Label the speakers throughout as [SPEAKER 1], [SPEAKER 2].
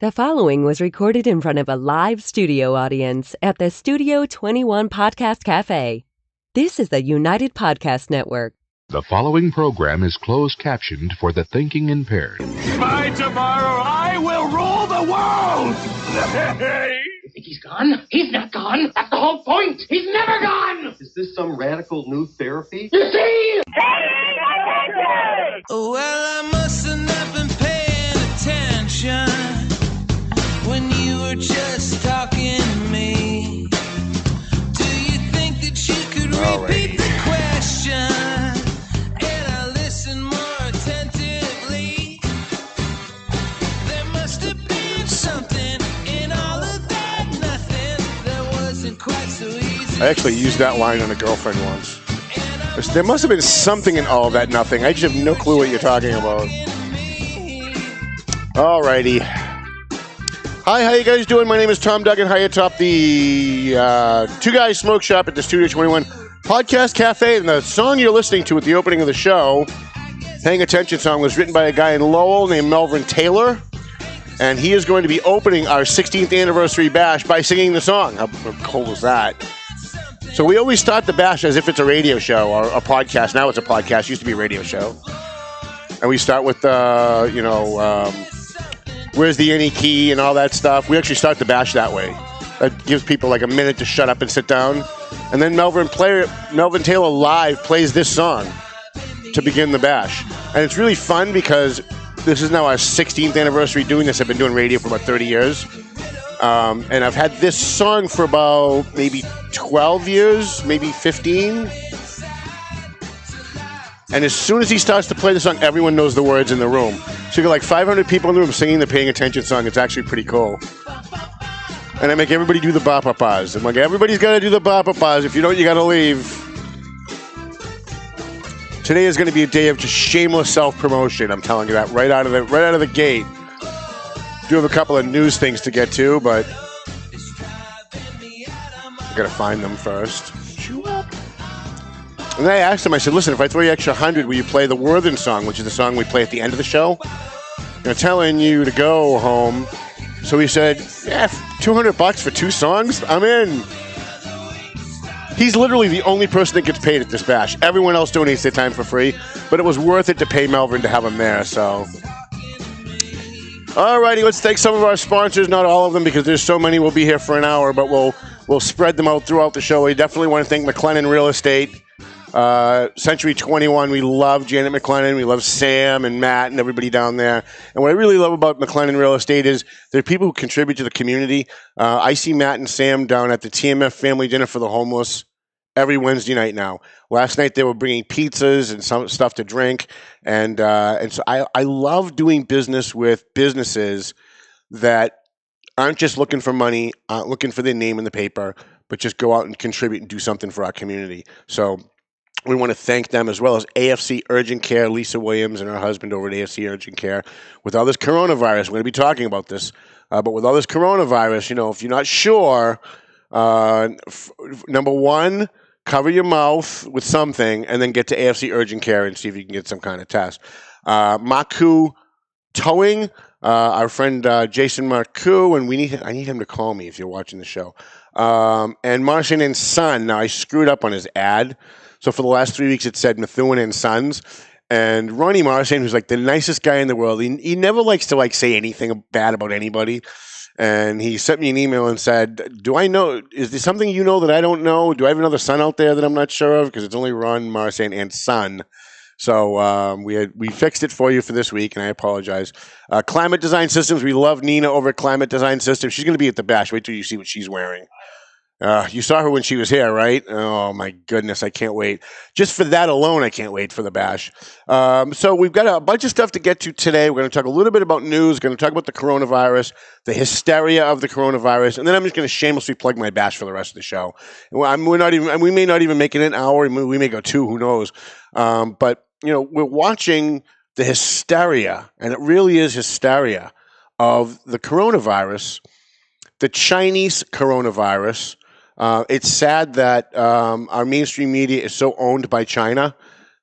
[SPEAKER 1] The following was recorded in front of a live studio audience at the Studio 21 Podcast Cafe. This is the United Podcast Network.
[SPEAKER 2] The following program is closed captioned for the thinking impaired.
[SPEAKER 3] By tomorrow, I will rule the world!
[SPEAKER 4] You think he's gone? He's not gone. That's the whole point. He's never gone.
[SPEAKER 5] Is this some radical new therapy?
[SPEAKER 4] You see?
[SPEAKER 6] Well, I must have not been paying attention when you were just talking to me. Do you think that you could repeat the question? And I listen more attentively. There must have been something in all of that nothing that wasn't quite so easy.
[SPEAKER 7] I actually used that line on a girlfriend once. There must have been something in all of that nothing. I just have no clue what you're talking about. Alrighty. Hi, how you guys doing? My name is Tom Duggan. Hi atop the Two Guys Smoke Shop at the Studio 21 Podcast Cafe. And the song you're listening to at the opening of the show, Paying Attention song, was written by a guy in Lowell named Melvin Taylor. And he is going to be opening our 16th anniversary bash by singing the song. How cool is that? So we always start the bash as if it's a radio show or a podcast. Now it's a podcast. It used to be a radio show. And we start with, where's the any key and all that stuff. We actually start the bash that way. That gives people like a minute to shut up and sit down. And then Melvin Taylor live plays this song to begin the bash. And it's really fun because this is now our 16th anniversary doing this. I've been doing radio for about 30 years. And I've had this song for about maybe 12 years, maybe 15. And as soon as he starts to play the song, everyone knows the words in the room. So you got like 500 people in the room singing the Paying Attention song. It's actually pretty cool. And I make everybody do the ba-pa-pas. I'm like, everybody's got to do the ba-pa-pas. If you don't, you got to leave. Today is going to be a day of just shameless self-promotion. I'm telling you that right out of the gate. Do have a couple of news things to get to, but I gotta find them first. And then I asked him, I said, listen, if I throw you extra 100, will you play the Worthen song, which is the song we play at the end of the show? I'm telling you to go home. So he said, yeah, $200 for 2 songs? I'm in. He's literally the only person that gets paid at this bash. Everyone else donates their time for free, but it was worth it to pay Melvin to have him there, so... Alrighty, let's thank some of our sponsors, not all of them because there's so many. We'll be here for an hour, but we'll spread them out throughout the show. We definitely want to thank McLennan Real Estate, Century 21. We love Janet McLennan. We love Sam and Matt and everybody down there. And what I really love about McLennan Real Estate is they're people who contribute to the community. I see Matt and Sam down at the TMF Family Dinner for the Homeless every Wednesday night now. Last night they were bringing pizzas and some stuff to drink, and so I love doing business with businesses that aren't just looking for money, aren't looking for their name in the paper, but just go out and contribute and do something for our community. So we want to thank them, as well as AFC Urgent Care, Lisa Williams and her husband over at AFC Urgent Care. With all this coronavirus, we're going to be talking about this, but with all this coronavirus, if you're not sure, number one, cover your mouth with something, and then get to AFC Urgent Care and see if you can get some kind of test. Maku Towing, our friend Jason Maku, and I need him to call me if you're watching the show. And Martian and Son. Now, I screwed up on his ad. So for the last 3 weeks, it said Methuen and Sons. And Ronnie Martian, who's like the nicest guy in the world, he never likes to say anything bad about anybody. And he sent me an email and said, is there something you know that I don't know? Do I have another son out there that I'm not sure of? Because it's only Ron, Marcian, and Son. So we fixed it for you for this week, and I apologize. Climate Design Systems, we love Nina over at Climate Design Systems. She's going to be at the bash. Wait till you see what she's wearing. You saw her when she was here, right? Oh, my goodness, I can't wait. Just for that alone, I can't wait for the bash. So we've got a bunch of stuff to get to today. We're going to talk a little bit about news. We're going to talk about the coronavirus, the hysteria of the coronavirus, and then I'm just going to shamelessly plug my bash for the rest of the show. We may not even make it an hour. We may go 2, who knows? But, we're watching the hysteria, and it really is hysteria, of the coronavirus, the Chinese coronavirus. It's sad that our mainstream media is so owned by China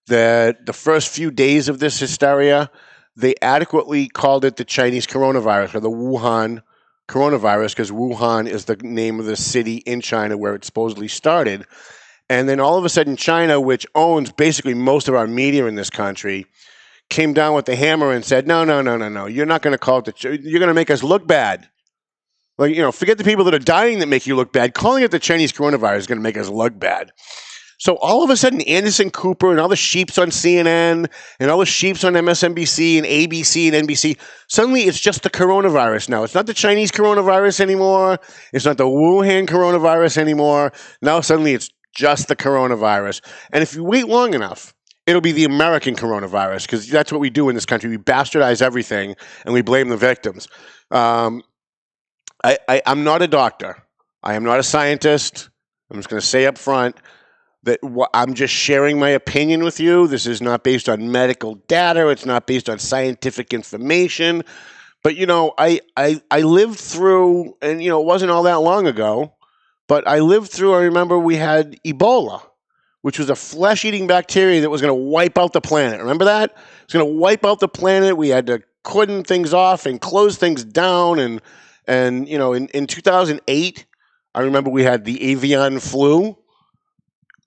[SPEAKER 7] that the first few days of this hysteria, they adequately called it the Chinese coronavirus or the Wuhan coronavirus because Wuhan is the name of the city in China where it supposedly started. And then all of a sudden China, which owns basically most of our media in this country, came down with the hammer and said, no. You're not going to call it you're going to make us look bad. Like, forget the people that are dying that make you look bad. Calling it the Chinese coronavirus is going to make us look bad. So all of a sudden, Anderson Cooper and all the sheeps on CNN and all the sheeps on MSNBC and ABC and NBC, suddenly it's just the coronavirus now. It's not the Chinese coronavirus anymore. It's not the Wuhan coronavirus anymore. Now suddenly it's just the coronavirus. And if you wait long enough, it'll be the American coronavirus because that's what we do in this country. We bastardize everything and we blame the victims. I'm not a doctor. I am not a scientist. I'm just going to say up front that I'm just sharing my opinion with you. This is not based on medical data. It's not based on scientific information. But, I lived through, and, it wasn't all that long ago, but I remember we had Ebola, which was a flesh-eating bacteria that was going to wipe out the planet. Remember that? It was going to wipe out the planet. We had to cordon things off and close things down. And in 2008, I remember we had the avian flu.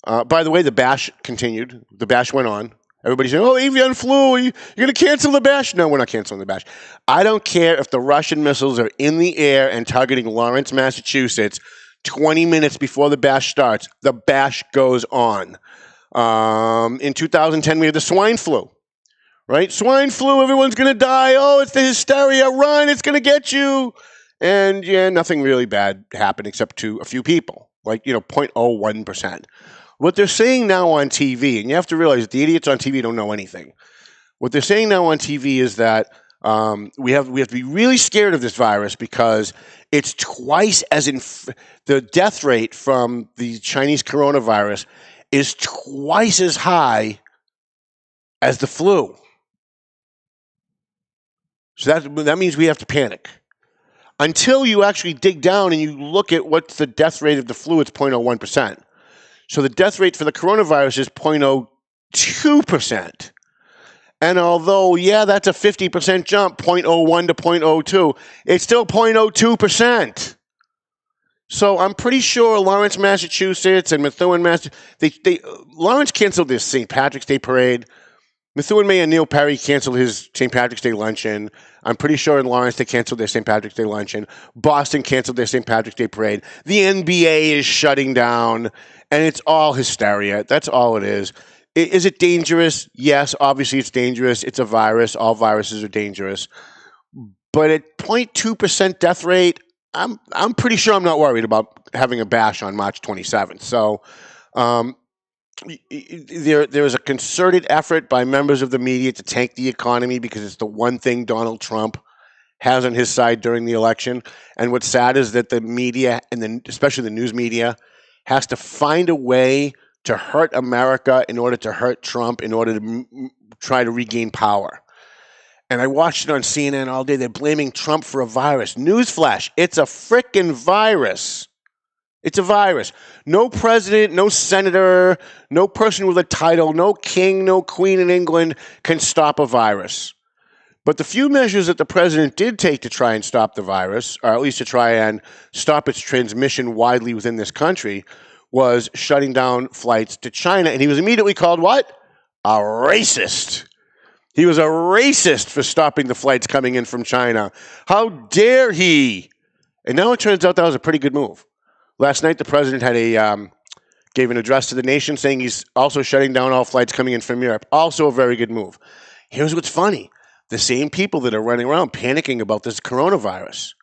[SPEAKER 7] By the way, the bash continued. The bash went on. Everybody's saying, avian flu, you're going to cancel the bash? No, we're not canceling the bash. I don't care if the Russian missiles are in the air and targeting Lawrence, Massachusetts 20 minutes before the bash starts. The bash goes on. In 2010, we had the swine flu. Right? Swine flu, everyone's going to die. Oh, it's the hysteria. Run, it's going to get you. And, nothing really bad happened except to a few people, like, 0.01%. What they're saying now on TV, and you have to realize the idiots on TV don't know anything. What they're saying now on TV is that we have to be really scared of this virus because it's twice the death rate from the Chinese coronavirus is twice as high as the flu. So that means we have to panic. Until you actually dig down and you look at what's the death rate of the flu, it's 0.01%. So the death rate for the coronavirus is 0.02%. And although, that's a 50% jump, 0.01 to 0.02, it's still 0.02%. So I'm pretty sure Lawrence, Massachusetts and Methuen, Massachusetts, Lawrence canceled this St. Patrick's Day parade. Methuen Mayor Neil Perry canceled his St. Patrick's Day luncheon. I'm pretty sure in Lawrence they canceled their St. Patrick's Day luncheon. Boston canceled their St. Patrick's Day parade. The NBA is shutting down, and it's all hysteria. That's all it is. Is it dangerous? Yes, obviously it's dangerous. It's a virus. All viruses are dangerous. But at 0.2% death rate, I'm pretty sure I'm not worried about having a bash on March 27th. So there is a concerted effort by members of the media to tank the economy because it's the one thing Donald Trump has on his side during the election. And what's sad is that the media, and especially the news media, has to find a way to hurt America in order to hurt Trump in order to try to regain power. And I watched it on CNN all day. They're blaming Trump for a virus. Newsflash, it's a frickin' virus. It's a virus. No president, no senator, no person with a title, no king, no queen in England can stop a virus. But the few measures that the president did take to try and stop the virus, or at least to try and stop its transmission widely within this country, was shutting down flights to China. And he was immediately called what? A racist. He was a racist for stopping the flights coming in from China. How dare he? And now it turns out that was a pretty good move. Last night, the president had gave an address to the nation saying he's also shutting down all flights coming in from Europe. Also a very good move. Here's what's funny. The same people that are running around panicking about this coronavirus,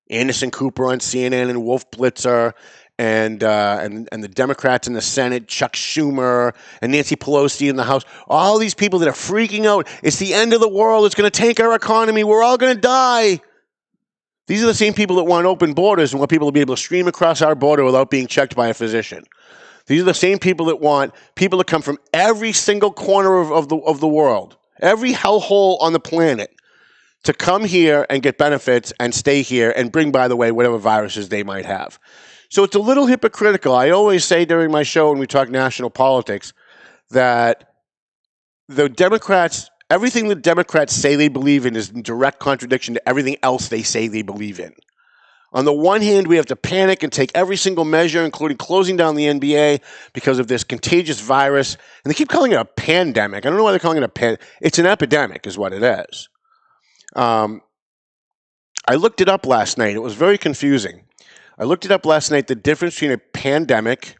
[SPEAKER 7] Anderson Cooper on CNN and Wolf Blitzer and the Democrats in the Senate, Chuck Schumer and Nancy Pelosi in the House, all these people that are freaking out. It's the end of the world. It's going to tank our economy. We're all going to die. These are the same people that want open borders and want people to be able to stream across our border without being checked by a physician. These are the same people that want people to come from every single corner of the world, every hellhole on the planet, to come here and get benefits and stay here and bring, by the way, whatever viruses they might have. So it's a little hypocritical. I always say during my show when we talk national politics that the Democrats Everything the Democrats say they believe in is in direct contradiction to everything else they say they believe in. On the one hand, we have to panic and take every single measure, including closing down the NBA because of this contagious virus. And they keep calling it a pandemic. I don't know why they're calling it it's an epidemic is what it is. I looked it up last night. It was very confusing. I looked it up last night, the difference between a pandemic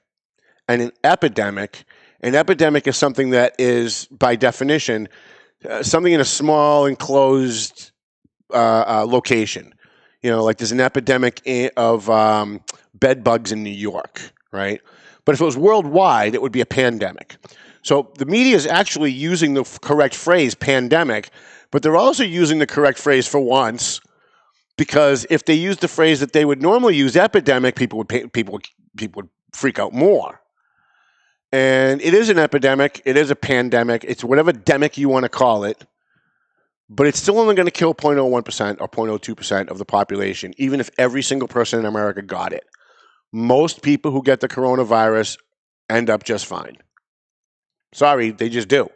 [SPEAKER 7] and an epidemic. An epidemic is something that is, by definition, something in a small, enclosed location. You know, like there's an epidemic of bed bugs in New York, right? But if it was worldwide, it would be a pandemic. So the media is actually using the correct phrase, pandemic, but they're also using the correct phrase for once, because if they used the phrase that they would normally use, epidemic, people would freak out more. And it is an epidemic. It is a pandemic. It's whatever demic you want to call it. But it's still only going to kill 0.01% or 0.02% of the population, even if every single person in America got it. Most people who get the coronavirus end up just fine. Sorry, they just do.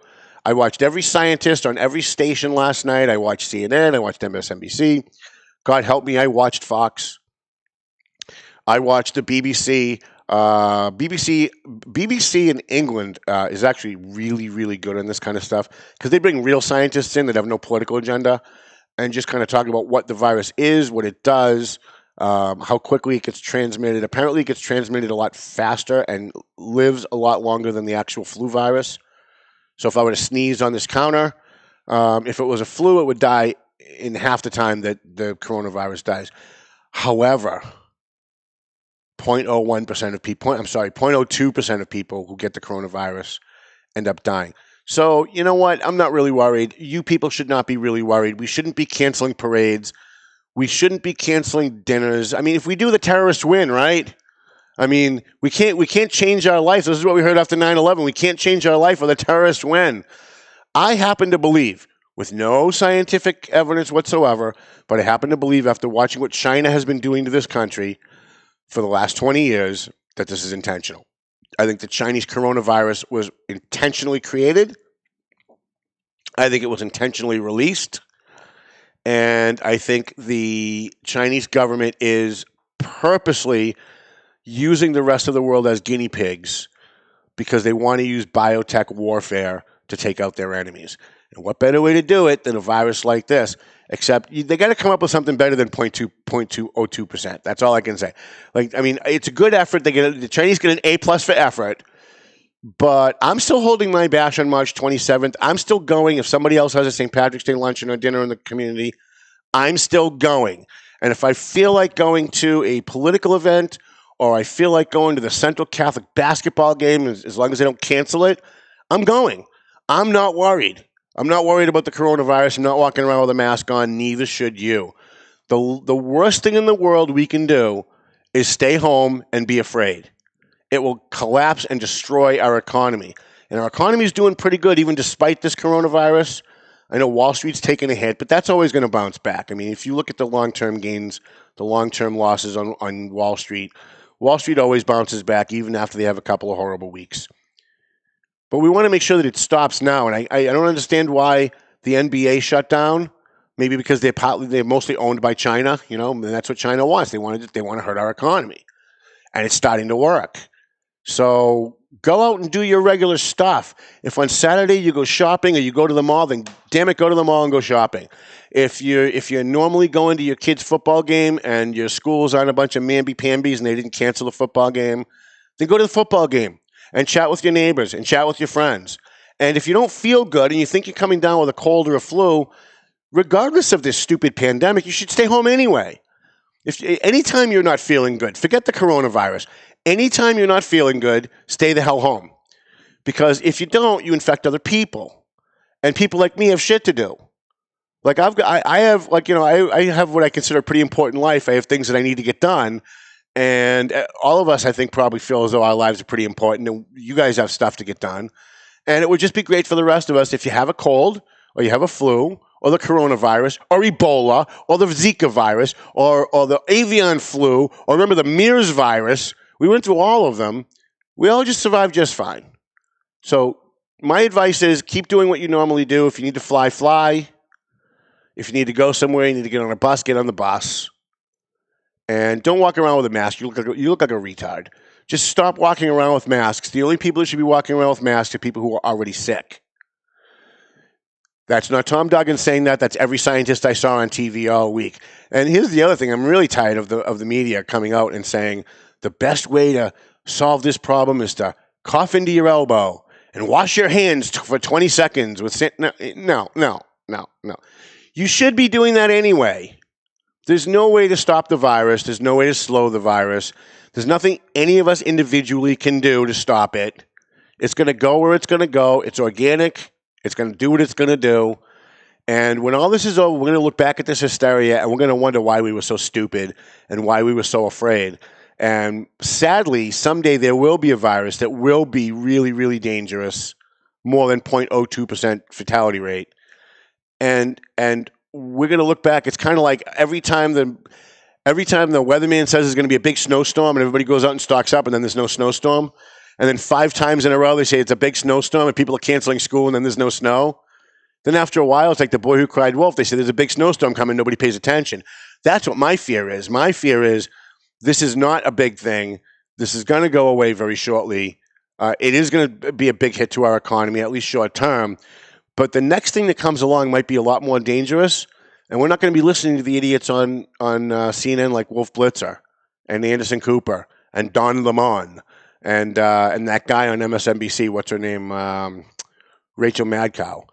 [SPEAKER 7] I watched every scientist on every station last night. I watched CNN. I watched MSNBC. God help me, I watched Fox. I watched the BBC. BBC in England is actually really, really good on this kind of stuff because they bring real scientists in that have no political agenda and just kind of talk about what the virus is, what it does, how quickly it gets transmitted. Apparently, it gets transmitted a lot faster and lives a lot longer than the actual flu virus. So if I were to sneeze on this counter, if it was a flu, it would die in half the time that the coronavirus dies. However, 0.01% of people, 0.02% of people who get the coronavirus end up dying. So, you know what? I'm not really worried. You people should not be really worried. We shouldn't be canceling parades. We shouldn't be canceling dinners. I mean, if we do, the terrorists win, right? I mean, we can't change our life. This is what we heard after 9/11. We can't change our life or the terrorists win. I happen to believe, with no scientific evidence whatsoever, but I happen to believe after watching what China has been doing to this country for the last 20 years, that this is intentional. I think the Chinese coronavirus was intentionally created. I think it was intentionally released. And I think the Chinese government is purposely using the rest of the world as guinea pigs because they want to use biotech warfare to take out their enemies. And what better way to do it than a virus like this? Except they got to come up with something better than 0.202%. That's all I can say. Like, I mean, it's a good effort. The Chinese get an A+ for effort. But I'm still holding my bash on March 27th. I'm still going. If somebody else has a St. Patrick's Day luncheon or dinner in the community, I'm still going. And if I feel like going to a political event or I feel like going to the Central Catholic basketball game, as long as they don't cancel it, I'm going. I'm not worried. I'm not worried about the coronavirus. I'm not walking around with a mask on. Neither should you. The worst thing in the world we can do is stay home and be afraid. It will collapse and destroy our economy. And our economy is doing pretty good, even despite this coronavirus. I know Wall Street's taking a hit, but that's always going to bounce back. I mean, if you look at the long-term gains, the long-term losses on Wall Street always bounces back, even after they have a couple of horrible weeks. But we want to make sure that it stops now. And I don't understand why the NBA shut down. Maybe because they're mostly owned by China, you know, and that's what China wants. They want to hurt our economy. And it's starting to work. So go out and do your regular stuff. If on Saturday you go shopping or you go to the mall, then damn it, go to the mall and go shopping. If you're normally going to your kid's football game and your school's on a bunch of mamby-pambies and they didn't cancel the football game, then go to the football game and chat with your neighbors and chat with your friends. And if you don't feel good and you think you're coming down with a cold or a flu, regardless of this stupid pandemic, you should stay home anyway. Anytime you're not feeling good, forget the coronavirus. Anytime you're not feeling good, stay the hell home. Because if you don't, you infect other people. And people like me have shit to do. Like I have what I consider a pretty important life. I have things that I need to get done. And all of us, I think, probably feel as though our lives are pretty important. And you guys have stuff to get done. And it would just be great for the rest of us if you have a cold or you have a flu or the coronavirus or Ebola or the Zika virus or the avian flu or remember the MERS virus. We went through all of them. We all just survived just fine. So my advice is keep doing what you normally do. If you need to fly, fly. If you need to go somewhere, you need to get on a bus, get on the bus. And don't walk around with a mask. You look like a retard. Just stop walking around with masks. The only people who should be walking around with masks are people who are already sick. That's not Tom Duggan saying that. That's every scientist I saw on TV all week. And here's the other thing. I'm really tired of the media coming out and saying the best way to solve this problem is to cough into your elbow and wash your hands for 20 seconds with no. You should be doing that anyway. There's no way to stop the virus. There's no way to slow the virus. There's nothing any of us individually can do to stop it. It's going to go where it's going to go. It's organic. It's going to do what it's going to do. And when all this is over, we're going to look back at this hysteria and we're going to wonder why we were so stupid and why we were so afraid. And sadly, someday there will be a virus that will be really, really dangerous, more than 0.02% fatality rate. And we're going to look back. It's kind of like every time the weatherman says there's going to be a big snowstorm and everybody goes out and stocks up and then there's no snowstorm. And then 5 times in a row they say it's a big snowstorm and people are canceling school and then there's no snow. Then after a while, it's like the boy who cried wolf. They say there's a big snowstorm coming, nobody pays attention. That's what my fear is. My fear is this is not a big thing. This is going to go away very shortly. It is going to be a big hit to our economy, at least short term. But the next thing that comes along might be a lot more dangerous. And we're not going to be listening to the idiots on CNN like Wolf Blitzer and Anderson Cooper and Don Lemon and that guy on MSNBC. What's her name? Rachel Madcow.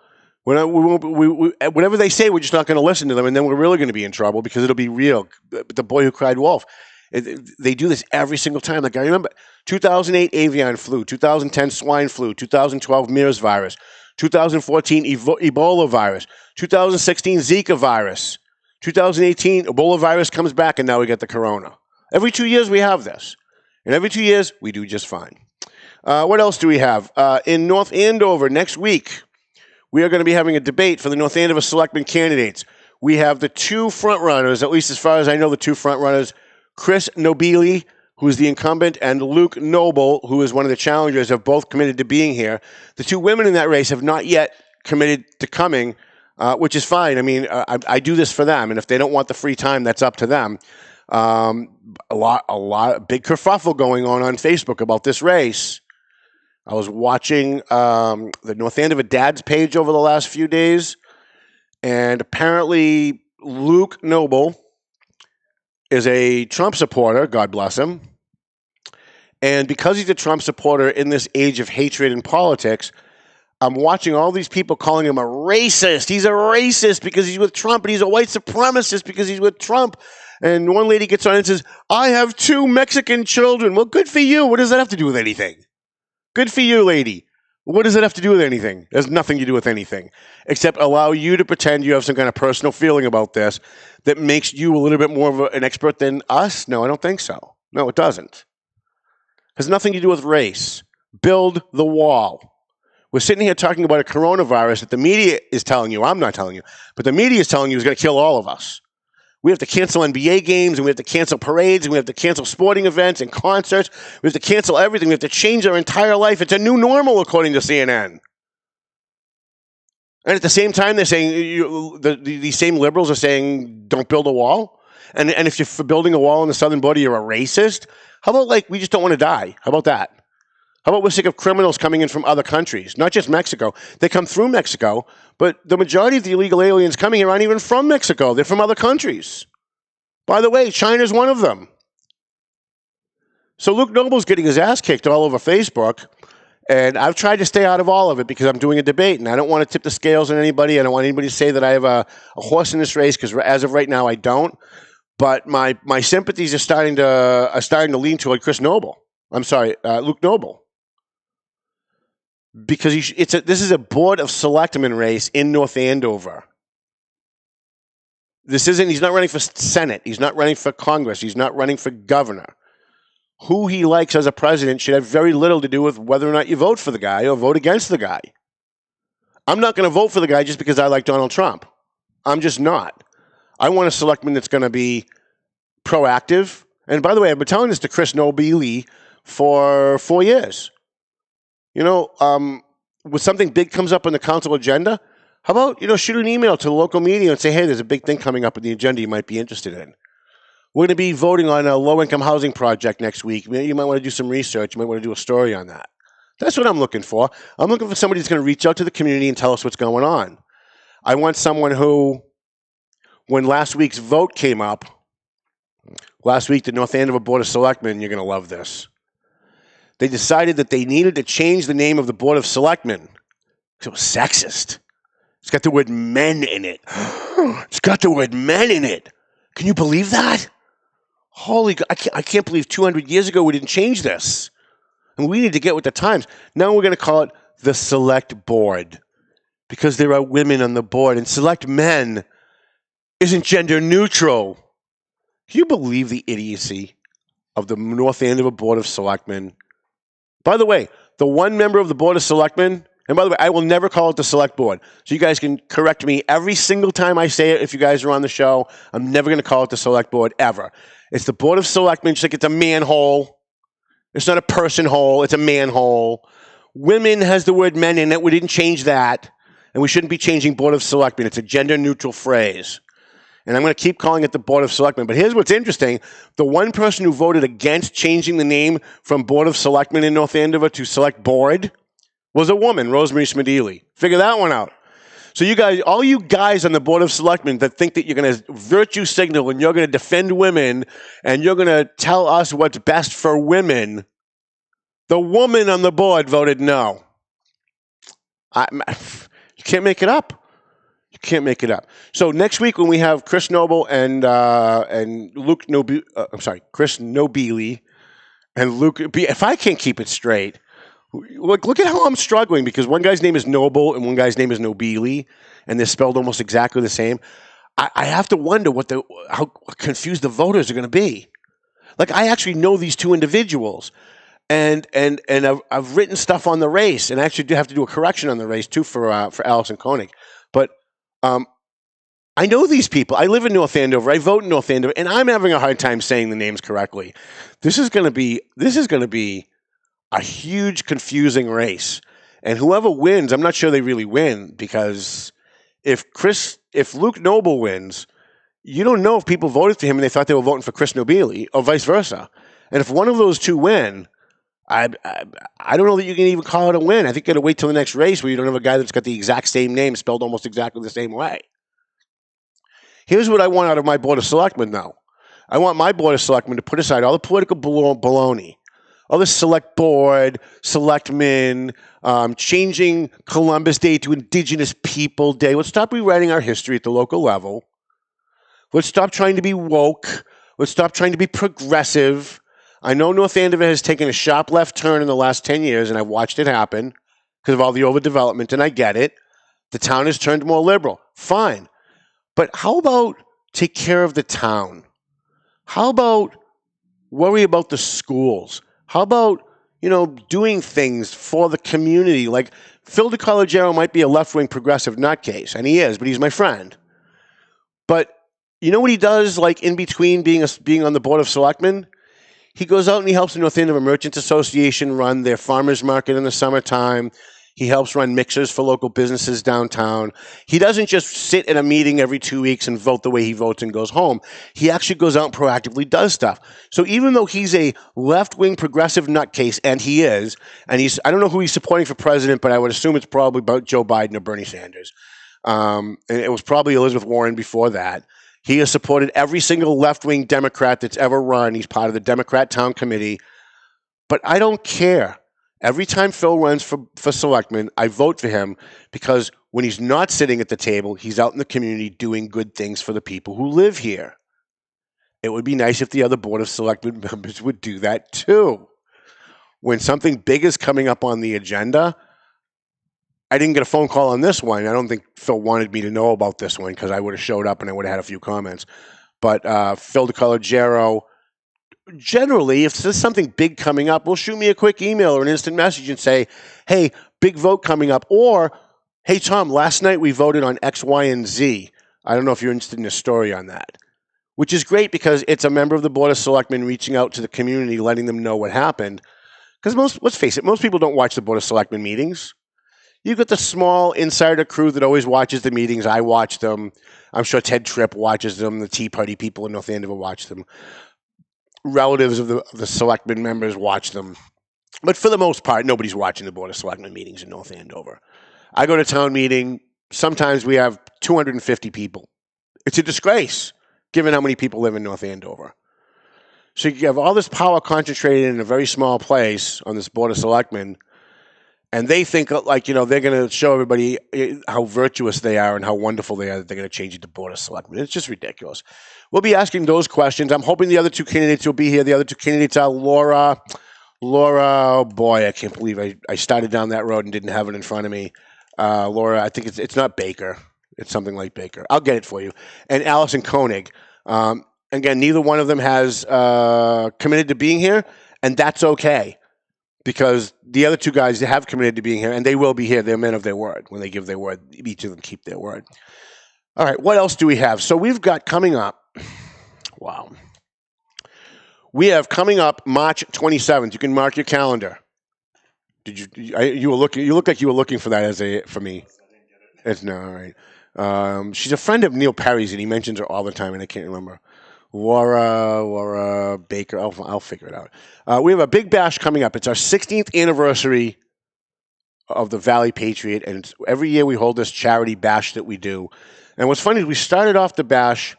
[SPEAKER 7] Whatever they say, we're just not going to listen to them, and then we're really going to be in trouble because it'll be real. The boy who cried wolf. They do this every single time. Like I remember 2008 avian flu, 2010 swine flu, 2012 MERS virus, 2014 Ebola virus, 2016 Zika virus, 2018 Ebola virus comes back, and now we get the corona. Every 2 years we have this, and every 2 years we do just fine. What else do we have? In North Andover next week, we are going to be having a debate for the North Andover Selectmen candidates. We have the 2 frontrunners, at least as far as I know, the 2 frontrunners, Chris Nobili, who is the incumbent, and Luke Noble, who is one of the challengers, have both committed to being here. The 2 women in that race have not yet committed to coming, which is fine. I mean, I do this for them, and if they don't want the free time, that's up to them. A big kerfuffle going on Facebook about this race. I was watching the North Andover Dad's page over the last few days, and apparently Luke Noble is a Trump supporter, God bless him. And because he's a Trump supporter in this age of hatred in politics, I'm watching all these people calling him a racist. He's a racist because he's with Trump, and he's a white supremacist because he's with Trump. And one lady gets on and says, I have 2 Mexican children. Well, good for you. What does that have to do with anything? Good for you, lady. What does it have to do with anything? It has nothing to do with anything, except allow you to pretend you have some kind of personal feeling about this that makes you a little bit more of an expert than us? No, I don't think so. No, it doesn't. It has nothing to do with race. Build the wall. We're sitting here talking about a coronavirus that the media is telling you, I'm not telling you, but the media is telling you is going to kill all of us. We have to cancel NBA games, and we have to cancel parades, and we have to cancel sporting events and concerts. We have to cancel everything. We have to change our entire life. It's a new normal, according to CNN. And at the same time, they're saying, these same liberals are saying, don't build a wall. And if you're for building a wall on the southern border, you're a racist. How about, we just don't want to die? How about that? How about we're sick of criminals coming in from other countries, not just Mexico. They come through Mexico, but the majority of the illegal aliens coming here aren't even from Mexico. They're from other countries. By the way, China's one of them. So Luke Noble's getting his ass kicked all over Facebook, and I've tried to stay out of all of it because I'm doing a debate, and I don't want to tip the scales on anybody. I don't want anybody to say that I have a horse in this race, because as of right now, I don't. But my sympathies are starting to lean toward Luke Noble. Because this is a Board of Selectmen race in North Andover. He's not running for Senate. He's not running for Congress. He's not running for governor. Who he likes as a president should have very little to do with whether or not you vote for the guy or vote against the guy. I'm not going to vote for the guy just because I like Donald Trump. I'm just not. I want a selectman that's going to be proactive. And by the way, I've been telling this to Chris Nobili for 4 years. when something big comes up on the council agenda, how about, shoot an email to the local media and say, hey, there's a big thing coming up on the agenda you might be interested in. We're going to be voting on a low-income housing project next week. You might want to do some research. You might want to do a story on that. That's what I'm looking for. I'm looking for somebody who's going to reach out to the community and tell us what's going on. I want someone who, when last week's vote came up, last week the North Andover Board of Selectmen, you're going to love this. They decided that they needed to change the name of the Board of Selectmen. It was sexist. It's got the word men in it. It's got the word men in it. Can you believe that? Holy God, I can't believe 200 years ago we didn't change this. And we need to get with the times. Now we're going to call it the Select Board because there are women on the board. And Select Men isn't gender neutral. Can you believe the idiocy of the North Andover Board of Selectmen? By the way, the one member of the Board of Selectmen, and by the way, I will never call it the Select Board. So you guys can correct me every single time I say it if you guys are on the show. I'm never going to call it the Select Board ever. It's the Board of Selectmen, just like it's a manhole. It's not a person hole, it's a manhole. Women has the word men in it. We didn't change that. And we shouldn't be changing Board of Selectmen. It's a gender neutral phrase. And I'm going to keep calling it the Board of Selectmen. But here's what's interesting. The one person who voted against changing the name from Board of Selectmen in North Andover to Select Board was a woman, Rosemary Smedili. Figure that one out. So you guys, all you guys on the Board of Selectmen that think that you're going to virtue signal and you're going to defend women and you're going to tell us what's best for women, the woman on the board voted no. You can't make it up. You can't make it up. So next week when we have Chris Noble and Luke Chris Nobili and Luke, if I can't keep it straight, look at how I'm struggling because one guy's name is Noble and one guy's name is Nobili, and they're spelled almost exactly the same. I have to wonder how confused the voters are going to be. Like I actually know these two individuals, and I've written stuff on the race, and I actually do have to do a correction on the race too for Allison Koenig. But I know these people. I live in North Andover. I vote in North Andover, and I'm having a hard time saying the names correctly. This is going to be a huge, confusing race. And whoever wins, I'm not sure they really win because if Luke Noble wins, you don't know if people voted for him and they thought they were voting for Chris Nobili or vice versa. And if one of those two win, I don't know that you can even call it a win. I think you got to wait till the next race where you don't have a guy that's got the exact same name spelled almost exactly the same way. Here's what I want out of my Board of Selectmen, though. I want my Board of Selectmen to put aside all the political baloney. All this Select Board, Selectmen, changing Columbus Day to Indigenous People Day. Let's stop rewriting our history at the local level. Let's stop trying to be woke. Let's stop trying to be progressive. I know North Andover has taken a sharp left turn in the last 10 years, and I've watched it happen because of all the overdevelopment, and I get it. The town has turned more liberal. Fine. But how about take care of the town? How about worry about the schools? How about, doing things for the community? Like Phil DeCollegiero might be a left-wing progressive nutcase, and he is, but he's my friend. But you know what he does, like in between being on the Board of Selectmen? He goes out and he helps the North Andover Merchants Association run their farmers market in the summertime. He helps run mixers for local businesses downtown. He doesn't just sit in a meeting every 2 weeks and vote the way he votes and goes home. He actually goes out and proactively does stuff. So even though he's a left-wing progressive nutcase, and he is, and I don't know who he's supporting for president, but I would assume it's probably about Joe Biden or Bernie Sanders. And it was probably Elizabeth Warren before that. He has supported every single left-wing Democrat that's ever run. He's part of the Democrat Town Committee. But I don't care. Every time Phil runs for selectman, I vote for him because when he's not sitting at the table, he's out in the community doing good things for the people who live here. It would be nice if the other Board of Selectmen members would do that too. When something big is coming up on the agenda, I didn't get a phone call on this one. I don't think Phil wanted me to know about this one because I would have showed up and I would have had a few comments. But Phil DeCollegiero, generally, if there's something big coming up, will shoot me a quick email or an instant message and say, hey, big vote coming up. Or, hey, Tom, last night we voted on X, Y, and Z. I don't know if you're interested in a story on that. Which is great because it's a member of the Board of Selectmen reaching out to the community, letting them know what happened. Because let's face it, most people don't watch the Board of Selectmen meetings. You've got the small insider crew that always watches the meetings. I watch them. I'm sure Ted Tripp watches them. The Tea Party people in North Andover watch them. Relatives of the selectmen members watch them. But for the most part, nobody's watching the Board of Selectmen meetings in North Andover. I go to town meeting. Sometimes we have 250 people. It's a disgrace, given how many people live in North Andover. So you have all this power concentrated in a very small place on this Board of Selectmen, and they think like, they're going to show everybody how virtuous they are and how wonderful they are that they're going to change it to Board of Selectmen. It's just ridiculous. We'll be asking those questions. I'm hoping the other two candidates will be here. The other two candidates are Laura, oh boy, I can't believe I started down that road and didn't have it in front of me. Laura, I think it's not Baker. It's something like Baker. I'll get it for you. And Allison Koenig. Again, neither one of them has committed to being here, and that's okay. Because the other two guys, they have committed to being here, and they will be here. They're men of their word. When they give their word, each of them keep their word. All right, what else do we have? So we've got coming up, wow. We have coming up March 27th. You can mark your calendar. You look like you were looking for that for me. It's no, all right. She's a friend of Neil Perry's, and he mentions her all the time, and I can't remember. Laura Baker. I'll figure it out. We have a big bash coming up. It's our 16th anniversary of the Valley Patriot, and every year we hold this charity bash that we do. And what's funny is we started off the bash,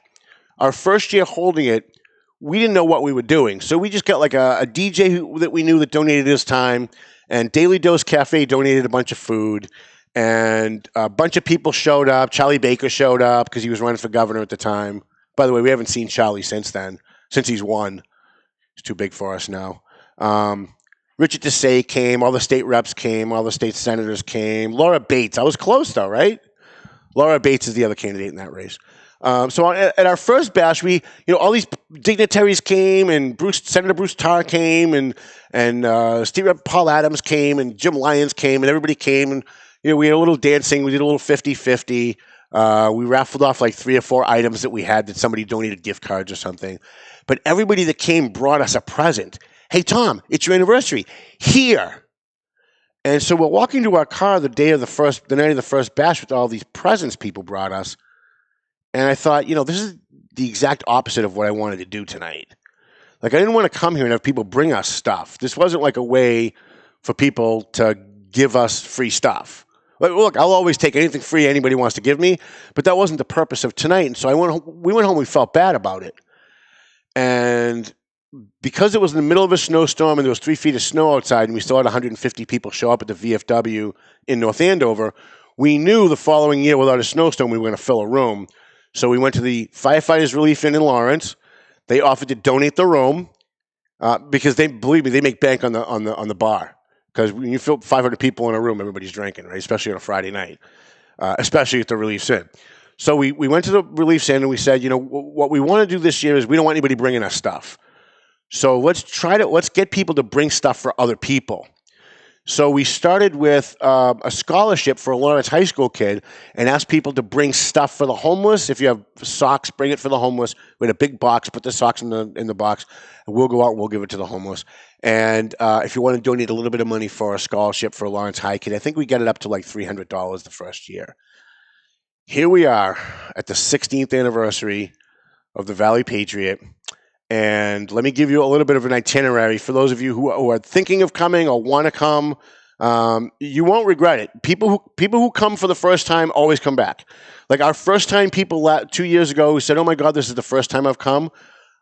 [SPEAKER 7] our first year holding it, we didn't know what we were doing. So we just got like a DJ that we knew that donated his time, and Daily Dose Cafe donated a bunch of food, and a bunch of people showed up. Charlie Baker showed up because he was running for governor at the time. By the way, we haven't seen Charlie since then, since he's won. He's too big for us now. Richard Desai came. All the state reps came. All the state senators came. Laura Bates. I was close, though, right? Laura Bates is the other candidate in that race. So at our first bash, all these dignitaries came, and Senator Bruce Tarr came, and State Rep Paul Adams came, and Jim Lyons came, and everybody came, and we had a little dancing. We did a little 50-50. We raffled off like 3 or 4 items that we had that somebody donated gift cards or something. But everybody that came brought us a present. Hey, Tom, it's your anniversary. Here. And so we're walking to our car the night of the first bash with all these presents people brought us. And I thought, this is the exact opposite of what I wanted to do tonight. Like, I didn't want to come here and have people bring us stuff. This wasn't like a way for people to give us free stuff. Look, I'll always take anything free anybody wants to give me, but that wasn't the purpose of tonight. And so we went home, we felt bad about it. And because it was in the middle of a snowstorm and there was 3 feet of snow outside and we still had 150 people show up at the VFW in North Andover, we knew the following year without a snowstorm we were going to fill a room. So we went to the Firefighters Relief Inn in Lawrence. They offered to donate the room because believe me, they make bank on the bar. Because when you fill 500 people in a room, everybody's drinking, right? Especially on a Friday night, especially at the Relief Inn. So we went to the Relief Inn and we said, what we want to do this year is we don't want anybody bringing us stuff. So let's get people to bring stuff for other people. So we started with a scholarship for a Lawrence High School kid and asked people to bring stuff for the homeless. If you have socks, bring it for the homeless. We had a big box, put the socks in the box, and we'll go out and we'll give it to the homeless. And if you want to donate a little bit of money for a scholarship for a Lawrence High kid, I think we get it up to like $300 the first year. Here we are at the 16th anniversary of the Valley Patriot. And let me give you a little bit of an itinerary for those of you who are thinking of coming or want to come. You won't regret it. People who come for the first time always come back. Like our first time people 2 years ago who said, "Oh my God, this is the first time I've come.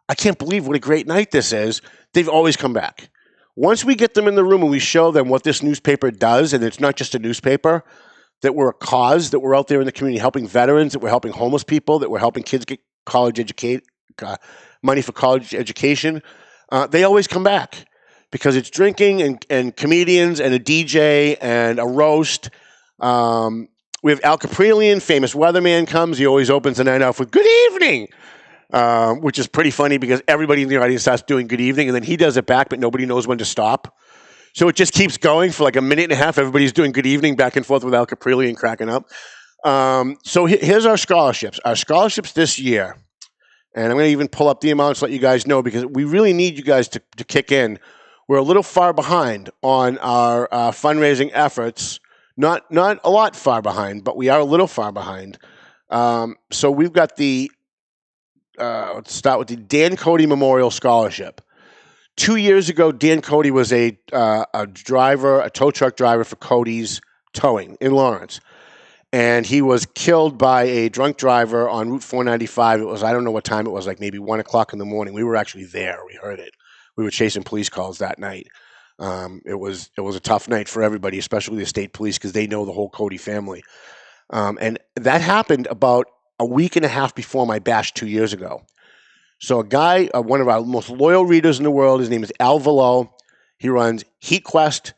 [SPEAKER 7] I can't believe what a great night this is." They've always come back. Once we get them in the room and we show them what this newspaper does, and it's not just a newspaper, that we're a cause, that we're out there in the community helping veterans, that we're helping homeless people, that we're helping kids get money for college education, they always come back because it's drinking and comedians and a DJ and a roast. We have Al Caprillion, famous weatherman, comes. He always opens the night off with "Good evening," which is pretty funny because everybody in the audience starts doing "Good evening," and then he does it back, but nobody knows when to stop. So it just keeps going for like a minute and a half. Everybody's doing "Good evening" back and forth with Al Caprillion cracking up. So here's our scholarships. Our scholarships this year. And I'm going to even pull up the amounts, let you guys know, because we really need you guys to kick in. We're a little far behind on our fundraising efforts, Not a lot far behind, but we are a little far behind. So we've got the let's start with the Dan Cody Memorial Scholarship. 2 years ago, Dan Cody was a driver, a tow truck driver for Cody's Towing in Lawrence. And he was killed by a drunk driver on Route 495. It was, I don't know what time it was, like maybe 1 o'clock in the morning. We were actually there. We heard it. We were chasing police calls that night. It was a tough night for everybody, especially the state police, because they know the whole Cody family. And that happened about a week and a half before my bash 2 years ago. So a guy, one of our most loyal readers in the world, his name is Al Valo. He runs HeatQuest.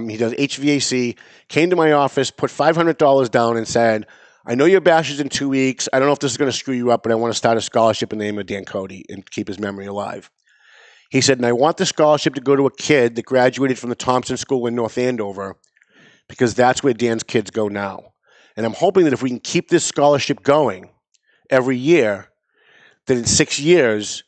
[SPEAKER 7] He does HVAC. Came to my office, put $500 down and said, I know your bash is in 2 weeks. I don't know if this is going to screw you up, but I want to start a scholarship in the name of Dan Cody and keep his memory alive. He said, and I want the scholarship to go to a kid that graduated from the Thompson School in North Andover because that's where Dan's kids go now. And I'm hoping that if we can keep this scholarship going every year, that in 6 years,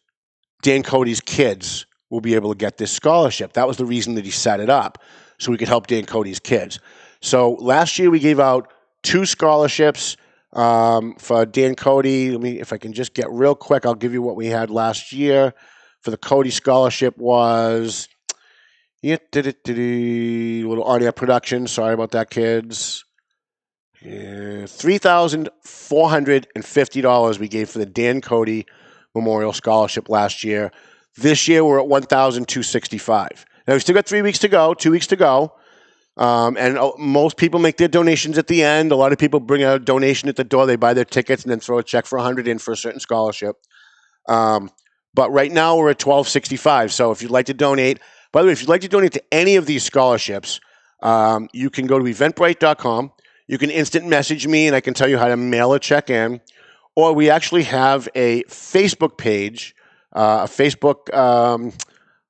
[SPEAKER 7] Dan Cody's kids will be able to get this scholarship. That was the reason that he set it up, so we could help Dan Cody's kids. So last year we gave out 2 scholarships for Dan Cody. Let me, if I can just get real quick, I'll give you what we had last year. For the Cody scholarship was, little audio production. Sorry about that, kids. $3,450 we gave for the Dan Cody Memorial Scholarship last year. This year we're at $1,265. Now we still got 3 weeks to go, 2 weeks to go, and most people make their donations at the end. A lot of people bring a donation at the door. They buy their tickets and then throw a check for $100 in for a certain scholarship. But right now we're at $1,265. So if you'd like to donate, by the way, if you'd like to donate to any of these scholarships, you can go to eventbrite.com. You can instant message me, and I can tell you how to mail a check in. Or we actually have a Facebook page, what do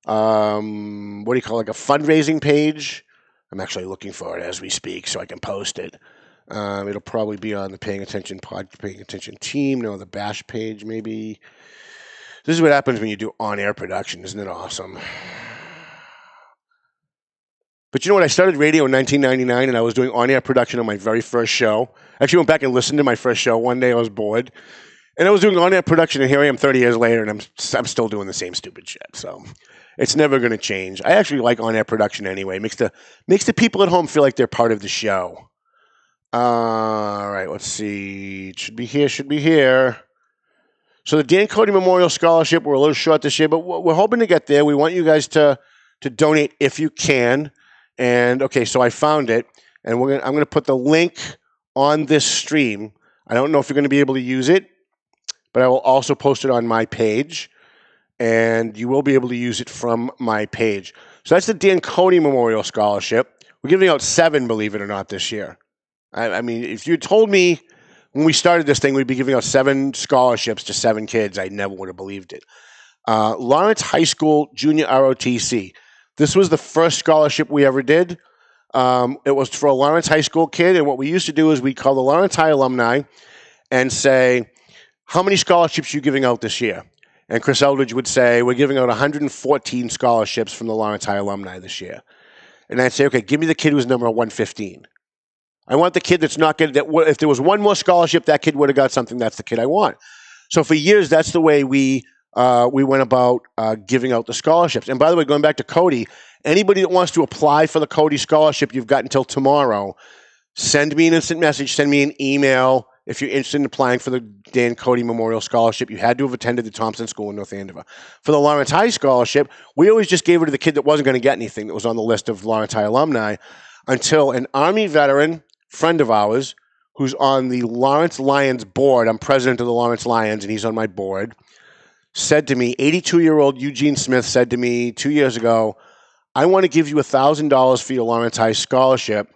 [SPEAKER 7] you call it, like a fundraising page. I'm actually looking for it as we speak so I can post it. It'll probably be on the Paying Attention team. No, the Bash page maybe. This is what happens when you do on-air production. Isn't it awesome? But you know what? I started radio in 1999, and I was doing on-air production on my very first show. I actually went back and listened to my first show. One day I was bored. And I was doing on-air production, and here I am 30 years later, and I'm still doing the same stupid shit. So it's never going to change. I actually like on-air production anyway. It makes the people at home feel like they're part of the show. All right, let's see. It should be here. So the Dan Cody Memorial Scholarship, we're a little short this year, but we're hoping to get there. We want you guys to donate if you can. And okay, so I found it, and I'm going to put the link on this stream. I don't know if you're going to be able to use it, but I will also post it on my page, and you will be able to use it from my page. So that's the Dan Cody Memorial Scholarship. We're giving out 7, believe it or not, this year. I mean, if you told me when we started this thing we'd be giving out 7 scholarships to 7 kids, I never would have believed it. Lawrence High School Junior ROTC. This was the first scholarship we ever did. It was for a Lawrence High School kid, and what we used to do is we'd call the Lawrence High alumni and say, how many scholarships are you giving out this year? And Chris Eldridge would say, we're giving out 114 scholarships from the Lawrence High alumni this year. And I'd say, okay, give me the kid who's number 115. I want the kid that's not getting that. If there was one more scholarship, that kid would have got something. That's the kid I want. So for years, that's the way we went about giving out the scholarships. And by the way, going back to Cody, anybody that wants to apply for the Cody scholarship, you've got until tomorrow. Send me an instant message. Send me an email if you're interested in applying for the Dan Cody Memorial Scholarship. You had to have attended the Thompson School in North Andover. For the Lawrence High Scholarship, we always just gave it to the kid that wasn't going to get anything that was on the list of Lawrence High alumni until an Army veteran friend of ours who's on the Lawrence Lions board, I'm president of the Lawrence Lions, and he's on my board, said to me, 82-year-old Eugene Smith said to me 2 years ago, I want to give you $1,000 for your Lawrence High Scholarship,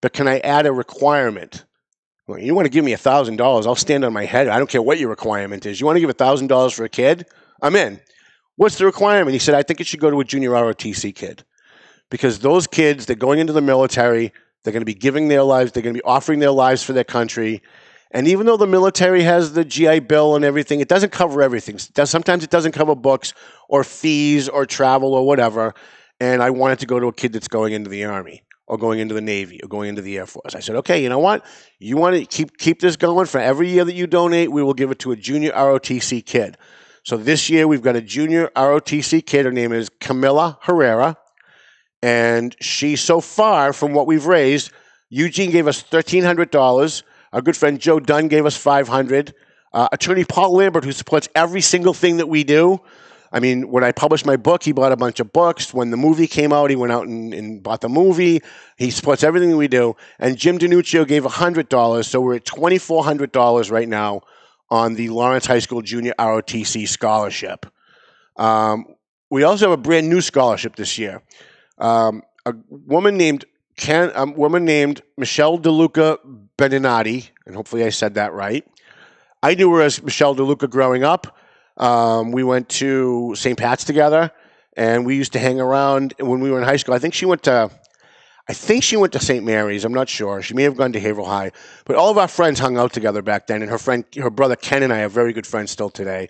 [SPEAKER 7] but can I add a requirement? Well, you want to give me $1,000, I'll stand on my head. I don't care what your requirement is. You want to give $1,000 for a kid? I'm in. What's the requirement? He said, I think it should go to a junior ROTC kid. Because those kids, they're going into the military, they're going to be giving their lives, they're going to be offering their lives for their country. And even though the military has the GI Bill and everything, it doesn't cover everything. Sometimes it doesn't cover books or fees or travel or whatever. And I want it to go to a kid that's going into the Army or going into the Navy or going into the Air Force. I said, okay, you know what? You want to keep this going? For every year that you donate, we will give it to a junior ROTC kid. So this year we've got a junior ROTC kid. Her name is Camilla Herrera. And she, so far, from what we've raised, Eugene gave us $1,300. Our good friend Joe Dunn gave us $500. Attorney Paul Lambert, who supports every single thing that we do. I mean, when I published my book, he bought a bunch of books. When the movie came out, he went out and bought the movie. He supports everything that we do. And Jim DiNuccio gave $100. So we're at $2,400 right now on the Lawrence High School Junior ROTC Scholarship. We also have a brand new scholarship this year. A woman named Michelle DeLuca Beninati, and hopefully I said that right. I knew her as Michelle DeLuca growing up. We went to St. Pat's together, and we used to hang around when we were in high school. I think she went to St. Mary's. I'm not sure. She may have gone to Haverhill High. But all of our friends hung out together back then, and her brother Ken and I are very good friends still today.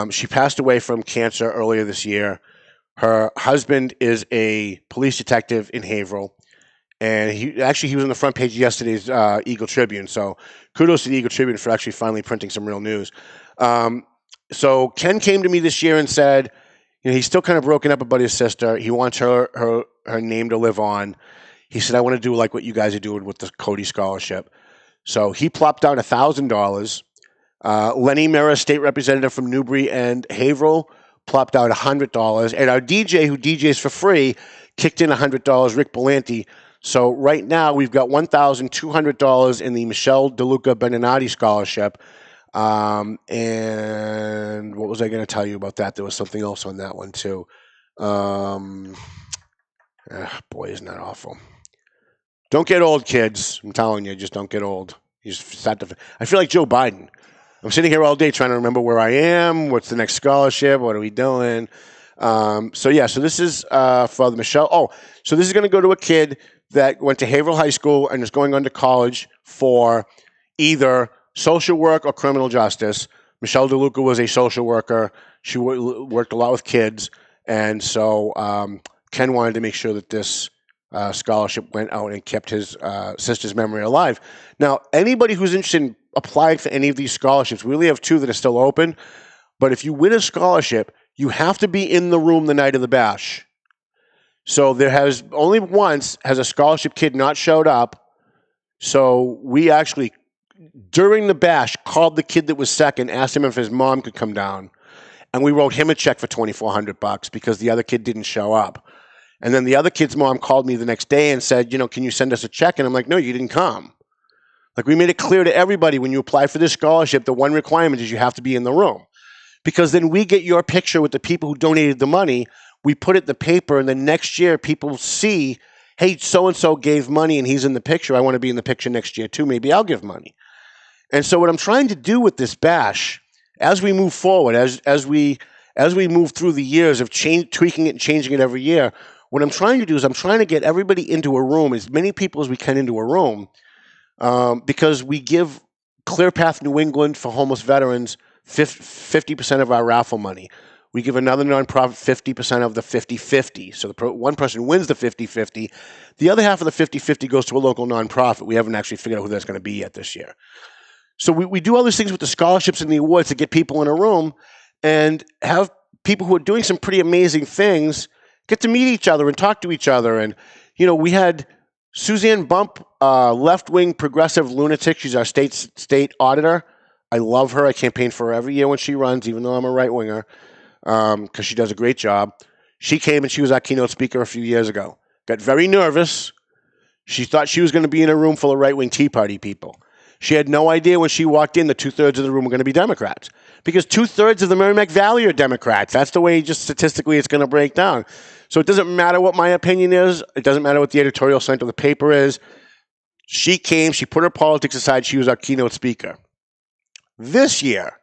[SPEAKER 7] She passed away from cancer earlier this year. Her husband is a police detective in Haverhill, and he was on the front page of yesterday's Eagle Tribune. So kudos to the Eagle Tribune for actually finally printing some real news. So Ken came to me this year and said, he's still kind of broken up about his sister. He wants her name to live on. He said, I want to do like what you guys are doing with the Cody Scholarship. So he plopped down $1,000. Lenny Mira, state representative from Newbury and Haverhill, plopped out $100. And our DJ, who DJs for free, kicked in $100, Rick Belanti. So right now we've got $1,200 in the Michelle DeLuca Beninati Scholarship. And what was I going to tell you about that? There was something else on that one too. Boy, isn't that awful. Don't get old, kids. I'm telling you, just don't get old. You just start to, I feel like Joe Biden. I'm sitting here all day trying to remember where I am, what's the next scholarship, what are we doing? So this is for the Michelle. Oh, so this is going to go to a kid that went to Haverhill High School and is going on to college for either social work or criminal justice. Michelle DeLuca was a social worker. She worked a lot with kids. And so Ken wanted to make sure that this scholarship went out and kept his sister's memory alive. Now, anybody who's interested in applying for any of these scholarships, we only have 2 that are still open. But if you win a scholarship, you have to be in the room the night of the bash. So there has only once has a scholarship kid not showed up. So we actually, during the bash, called the kid that was second, asked him if his mom could come down. And we wrote him a check for $2,400 because the other kid didn't show up. And then the other kid's mom called me the next day and said, can you send us a check? And I'm like, no, you didn't come. Like, we made it clear to everybody when you apply for this scholarship, the one requirement is you have to be in the room. Because then we get your picture with the people who donated the money. We put it in the paper, and then next year people see, hey, so-and-so gave money and he's in the picture. I want to be in the picture next year too. Maybe I'll give money. And so what I'm trying to do with this bash, as we move forward, as we move through the years of tweaking it and changing it every year, what I'm trying to do is I'm trying to get everybody into a room, as many people as we can into a room, because we give ClearPath New England for homeless veterans 50% of our raffle money. We give another nonprofit 50% of the 50-50. So one person wins the 50-50. The other half of the 50-50 goes to a local nonprofit. We haven't actually figured out who that's going to be yet this year. So we do all these things with the scholarships and the awards to get people in a room and have people who are doing some pretty amazing things get to meet each other and talk to each other. And, we had Suzanne Bump, left-wing progressive lunatic. She's our state auditor. I love her. I campaign for her every year when she runs, even though I'm a right-winger, because she does a great job. She came and she was our keynote speaker a few years ago. Got very nervous. She thought she was going to be in a room full of right-wing Tea Party people. She had no idea when she walked in that 2/3 of the room were going to be Democrats, because 2/3 of the Merrimack Valley are Democrats. That's the way just statistically it's going to break down. So it doesn't matter what my opinion is. It doesn't matter what the editorial slant of the paper is. She came. She put her politics aside. She was our keynote speaker. This year,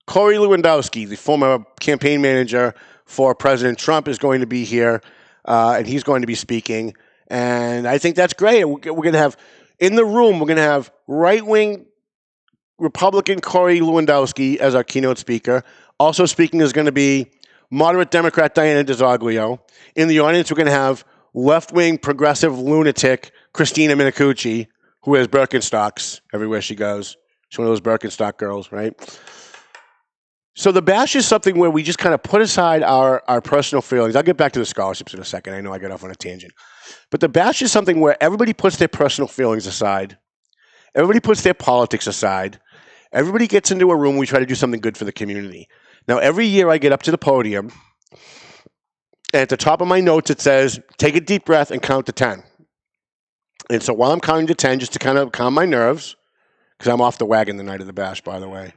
[SPEAKER 7] Corey Lewandowski, the former campaign manager for President Trump, is going to be here, and he's going to be speaking. And I think that's great. We're going to have, in the room, we're going to have right-wing Republican Corey Lewandowski as our keynote speaker. Also speaking is going to be moderate Democrat Diana DiZoglio. In the audience, we're going to have left-wing progressive lunatic Christina Minicucci, who wears Birkenstocks everywhere she goes. She's one of those Birkenstock girls, right? So the bash is something where we just kind of put aside our personal feelings. I'll get back to the scholarships in a second. I know I got off on a tangent. But the bash is something where everybody puts their personal feelings aside. Everybody puts their politics aside. Everybody gets into a room. We try to do something good for the community. Now, every year I get up to the podium, and at the top of my notes it says, take a deep breath and count to 10. And so while I'm counting to 10, just to kind of calm my nerves, because I'm off the wagon the night of the bash, by the way,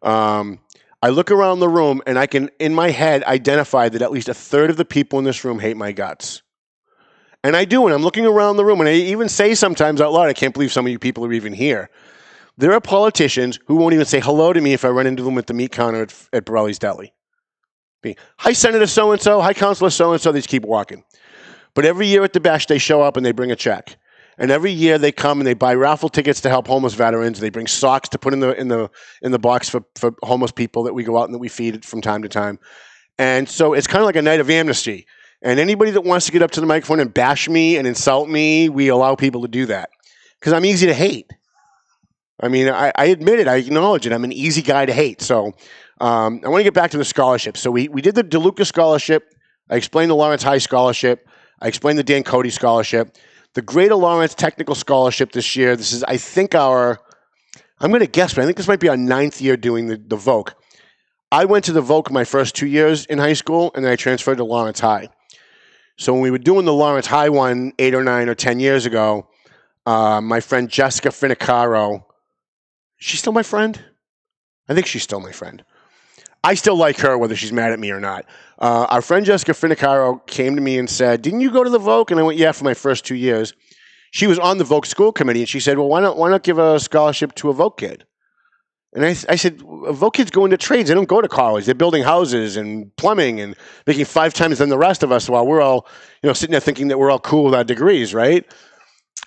[SPEAKER 7] I look around the room, and I can, in my head, identify that at least a third of the people in this room hate my guts. And I do, and I'm looking around the room, and I even say sometimes out loud, I can't believe some of you people are even here. There are politicians who won't even say hello to me if I run into them at the meat counter at Borelli's Deli. Hi, Senator so-and-so. Hi, Councilor so-and-so. They just keep walking. But every year at the bash, they show up and they bring a check. And every year they come and they buy raffle tickets to help homeless veterans. They bring socks to put in the box for homeless people that we go out and that we feed from time to time. And so it's kind of like a night of amnesty. And anybody that wants to get up to the microphone and bash me and insult me, we allow people to do that. Because I'm easy to hate. I mean, I admit it. I acknowledge it. I'm an easy guy to hate. So I want to get back to the scholarship. So we did the DeLuca Scholarship. I explained the Lawrence High Scholarship. I explained the Dan Cody Scholarship. The Greater Lawrence Technical Scholarship this year, this is, I think, I'm going to guess, but I think this might be our 9th year doing the VOC. I went to the VOC my first 2 years in high school, and then I transferred to Lawrence High. So when we were doing the Lawrence High one 8 or 9 or 10 years ago, my friend Jessica Finicaro, she's still my friend? I think she's still my friend. I still like her, whether she's mad at me or not. Our friend Jessica Finicaro came to me and said, didn't you go to the VOC? And I went, yeah, for my first 2 years. She was on the VOC school committee, and she said, well, why not give a scholarship to a VOC kid? And I said, VOC kids go into trades. They don't go to college. They're building houses and plumbing and making 5 times than the rest of us while we're all, sitting there thinking that we're all cool with our degrees, right?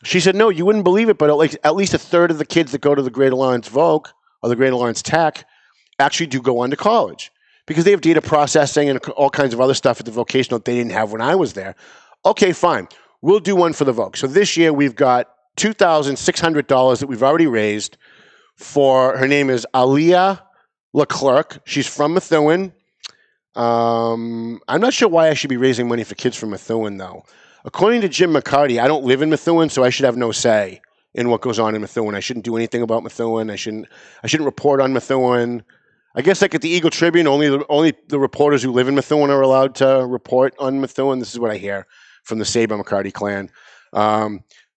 [SPEAKER 7] She said, no, you wouldn't believe it, but at least a third of the kids that go to the Greater Lawrence VOC or the Greater Lawrence Tech actually do go on to college because they have data processing and all kinds of other stuff at the vocational that they didn't have when I was there. Okay, fine. We'll do one for the VOC. So this year we've got $2,600 that we've already raised for, her name is Aliyah Leclerc. She's from Methuen. I'm not sure why I should be raising money for kids from Methuen, though. According to Jim McCarty, I don't live in Methuen, so I should have no say in what goes on in Methuen. I shouldn't do anything about Methuen. I shouldn't report on Methuen. I guess like at the Eagle Tribune, only the reporters who live in Methuen are allowed to report on Methuen. This is what I hear from the Saber McCarty clan.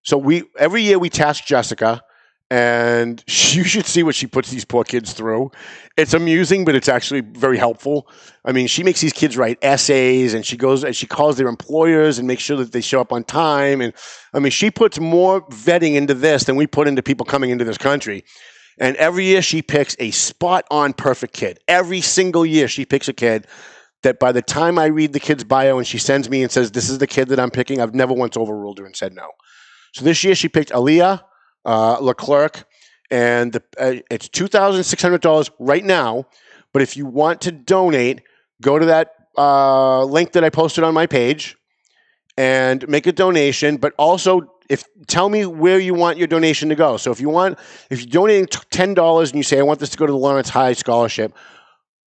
[SPEAKER 7] So every year we task Jessica, and you should see what she puts these poor kids through. It's amusing, but it's actually very helpful. I mean, she makes these kids write essays, and she goes and she calls their employers and makes sure that they show up on time. And I mean, she puts more vetting into this than we put into people coming into this country. And every year she picks a spot-on perfect kid. Every single year she picks a kid that by the time I read the kid's bio and she sends me and says, this is the kid that I'm picking, I've never once overruled her and said no. So this year she picked Aliyah Leclerc, and it's $2,600 right now. But if you want to donate, go to that link that I posted on my page and make a donation. But also, tell me where you want your donation to go. So if you're donating $10 and you say, I want this to go to the Lawrence High Scholarship,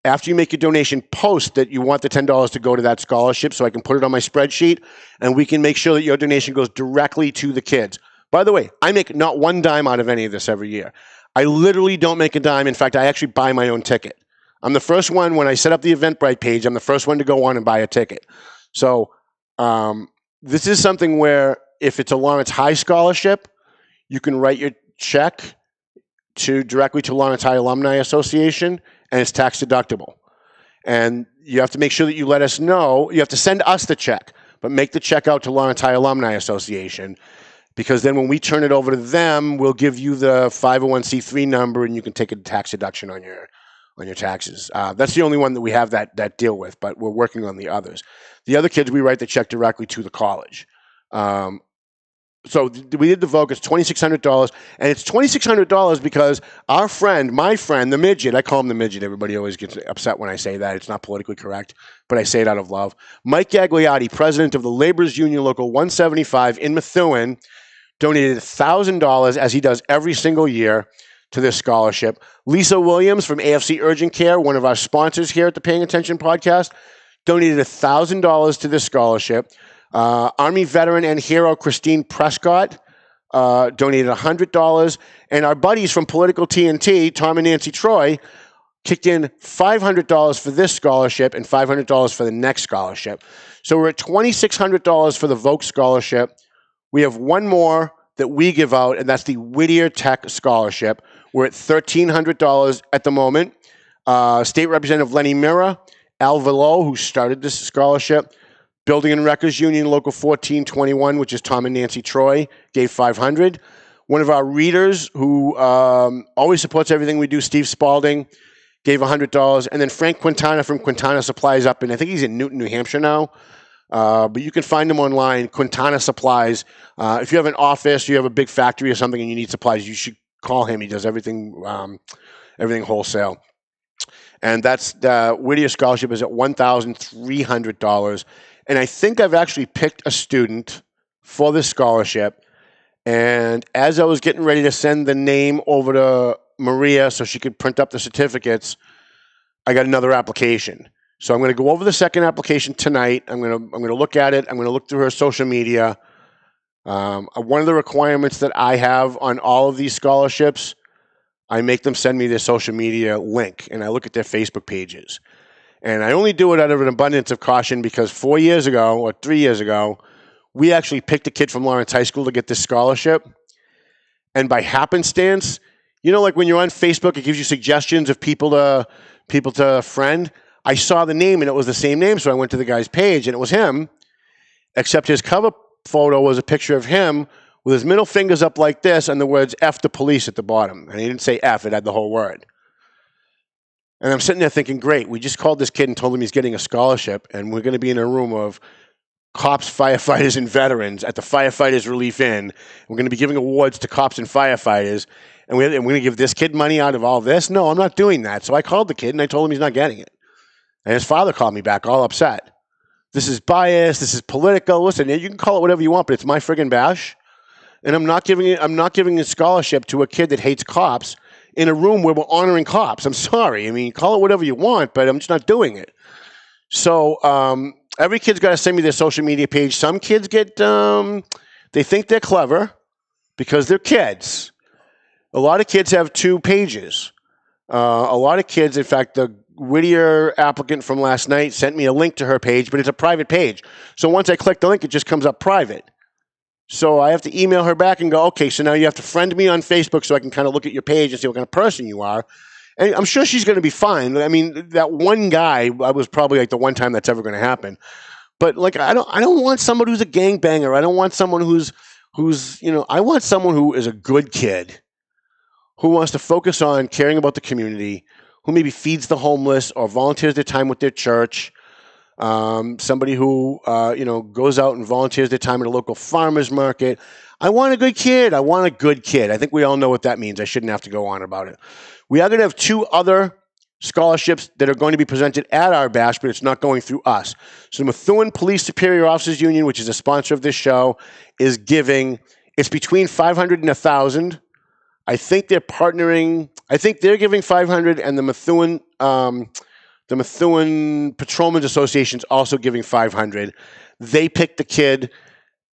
[SPEAKER 7] after you make your donation, post that you want the $10 to go to that scholarship so I can put it on my spreadsheet, and we can make sure that your donation goes directly to the kids. By the way, I make not one dime out of any of this every year. I literally don't make a dime. In fact, I actually buy my own ticket. I'm the first one, when I set up the Eventbrite page, I'm the first one to go on and buy a ticket. So this is something where if it's a Lawrence High Scholarship, you can write your check directly to Lawrence High Alumni Association, and it's tax deductible. And you have to make sure that you let us know. You have to send us the check, but make the check out to Lawrence High Alumni Association, because then when we turn it over to them, we'll give you the 501c3 number, and you can take a tax deduction on your taxes. That's the only one that we have that deal with, but we're working on the others. The other kids, we write the check directly to the college. So we did the VOC. It's $2,600, and it's $2,600 because my friend, the midget, I call him the midget. Everybody always gets upset when I say that. It's not politically correct. but I say it out of love. Mike Gagliardi, president of the Laborers Union Local 175 in Methuen, donated $1,000, as he does every single year, to this scholarship. Lisa Williams from AFC Urgent Care, one of our sponsors here at the Paying Attention podcast, donated $1,000 to this scholarship. Army veteran and hero Christine Prescott donated $100. And our buddies from Political TNT, Tom and Nancy Troy, kicked in $500 for this scholarship and $500 for the next scholarship. So we're at $2,600 for the Vogue scholarship. We have one more that we give out, and that's the Whittier Tech Scholarship. We're at $1,300 at the moment. State Representative Lenny Mira, Al Velo, who started this scholarship, Building and Records Union Local 1421, which is Tom and Nancy Troy, gave $500. One of our readers who always supports everything we do, Steve Spalding, gave $100. And then Frank Quintana from Quintana Supplies up in, I think he's in Newton, New Hampshire now. But you can find him online, Quintana Supplies. If you have an office, you have a big factory or something and you need supplies, you should call him. He does everything wholesale. And that's the Whittier Scholarship is at $1,300. And I think I've actually picked a student for this scholarship. And as I was getting ready to send the name over to Maria so she could print up the certificates, I got another application. So I'm going to go over the second application tonight. I'm going to look at it. I'm going to look through her social media. One of the requirements that I have on all of these scholarships, I make them send me their social media link, and I look at their Facebook pages. And I only do it out of an abundance of caution because 4 years ago or 3 years ago, we actually picked a kid from Lawrence High School to get this scholarship. And by happenstance, you know, like when you're on Facebook, it gives you suggestions of people to friend. I saw the name and it was the same name, so I went to the guy's page and it was him, except his cover photo was a picture of him with his middle fingers up like this and the words F the police at the bottom. And he didn't say F, it had the whole word. And I'm sitting there thinking, great, we just called this kid and told him he's getting a scholarship and we're going to be in a room of cops, firefighters, and veterans at the Firefighters Relief Inn. We're going to be giving awards to cops and firefighters. And we're going to give this kid money out of all this? No, I'm not doing that. So I called the kid and I told him he's not getting it. And his father called me back all upset. This is biased. This is political. Listen, you can call it whatever you want, but it's my friggin' bash. And I'm not giving a scholarship to a kid that hates cops in a room where we're honoring cops. I'm sorry. I mean, call it whatever you want, but I'm just not doing it. So every kid's got to send me their social media page. Some kids get, they think they're clever because they're kids. A lot of kids have 2 pages. A lot of kids, in fact, the Whittier applicant from last night sent me a link to her page, but it's a private page. So once I click the link, it just comes up private. So I have to email her back and go, okay, so now you have to friend me on Facebook so I can kind of look at your page and see what kind of person you are. And I'm sure she's going to be fine. I mean, that one guy, I was probably like the one time that's ever going to happen. But like, I don't want someone who's a gangbanger. I don't want someone who's I want someone who is a good kid, who wants to focus on caring about the community, who maybe feeds the homeless or volunteers their time with their church. Somebody who, goes out and volunteers their time at a local farmer's market. I want a good kid. I think we all know what that means. I shouldn't have to go on about it. We are going to have 2 other scholarships that are going to be presented at our bash, but it's not going through us. So the Methuen Police Superior Officers Union, which is a sponsor of this show, is giving, it's between $500 and $1,000. I think they're partnering, I think they're giving $500 and the Methuen Patrolmen's Association is also giving $500. They picked the kid,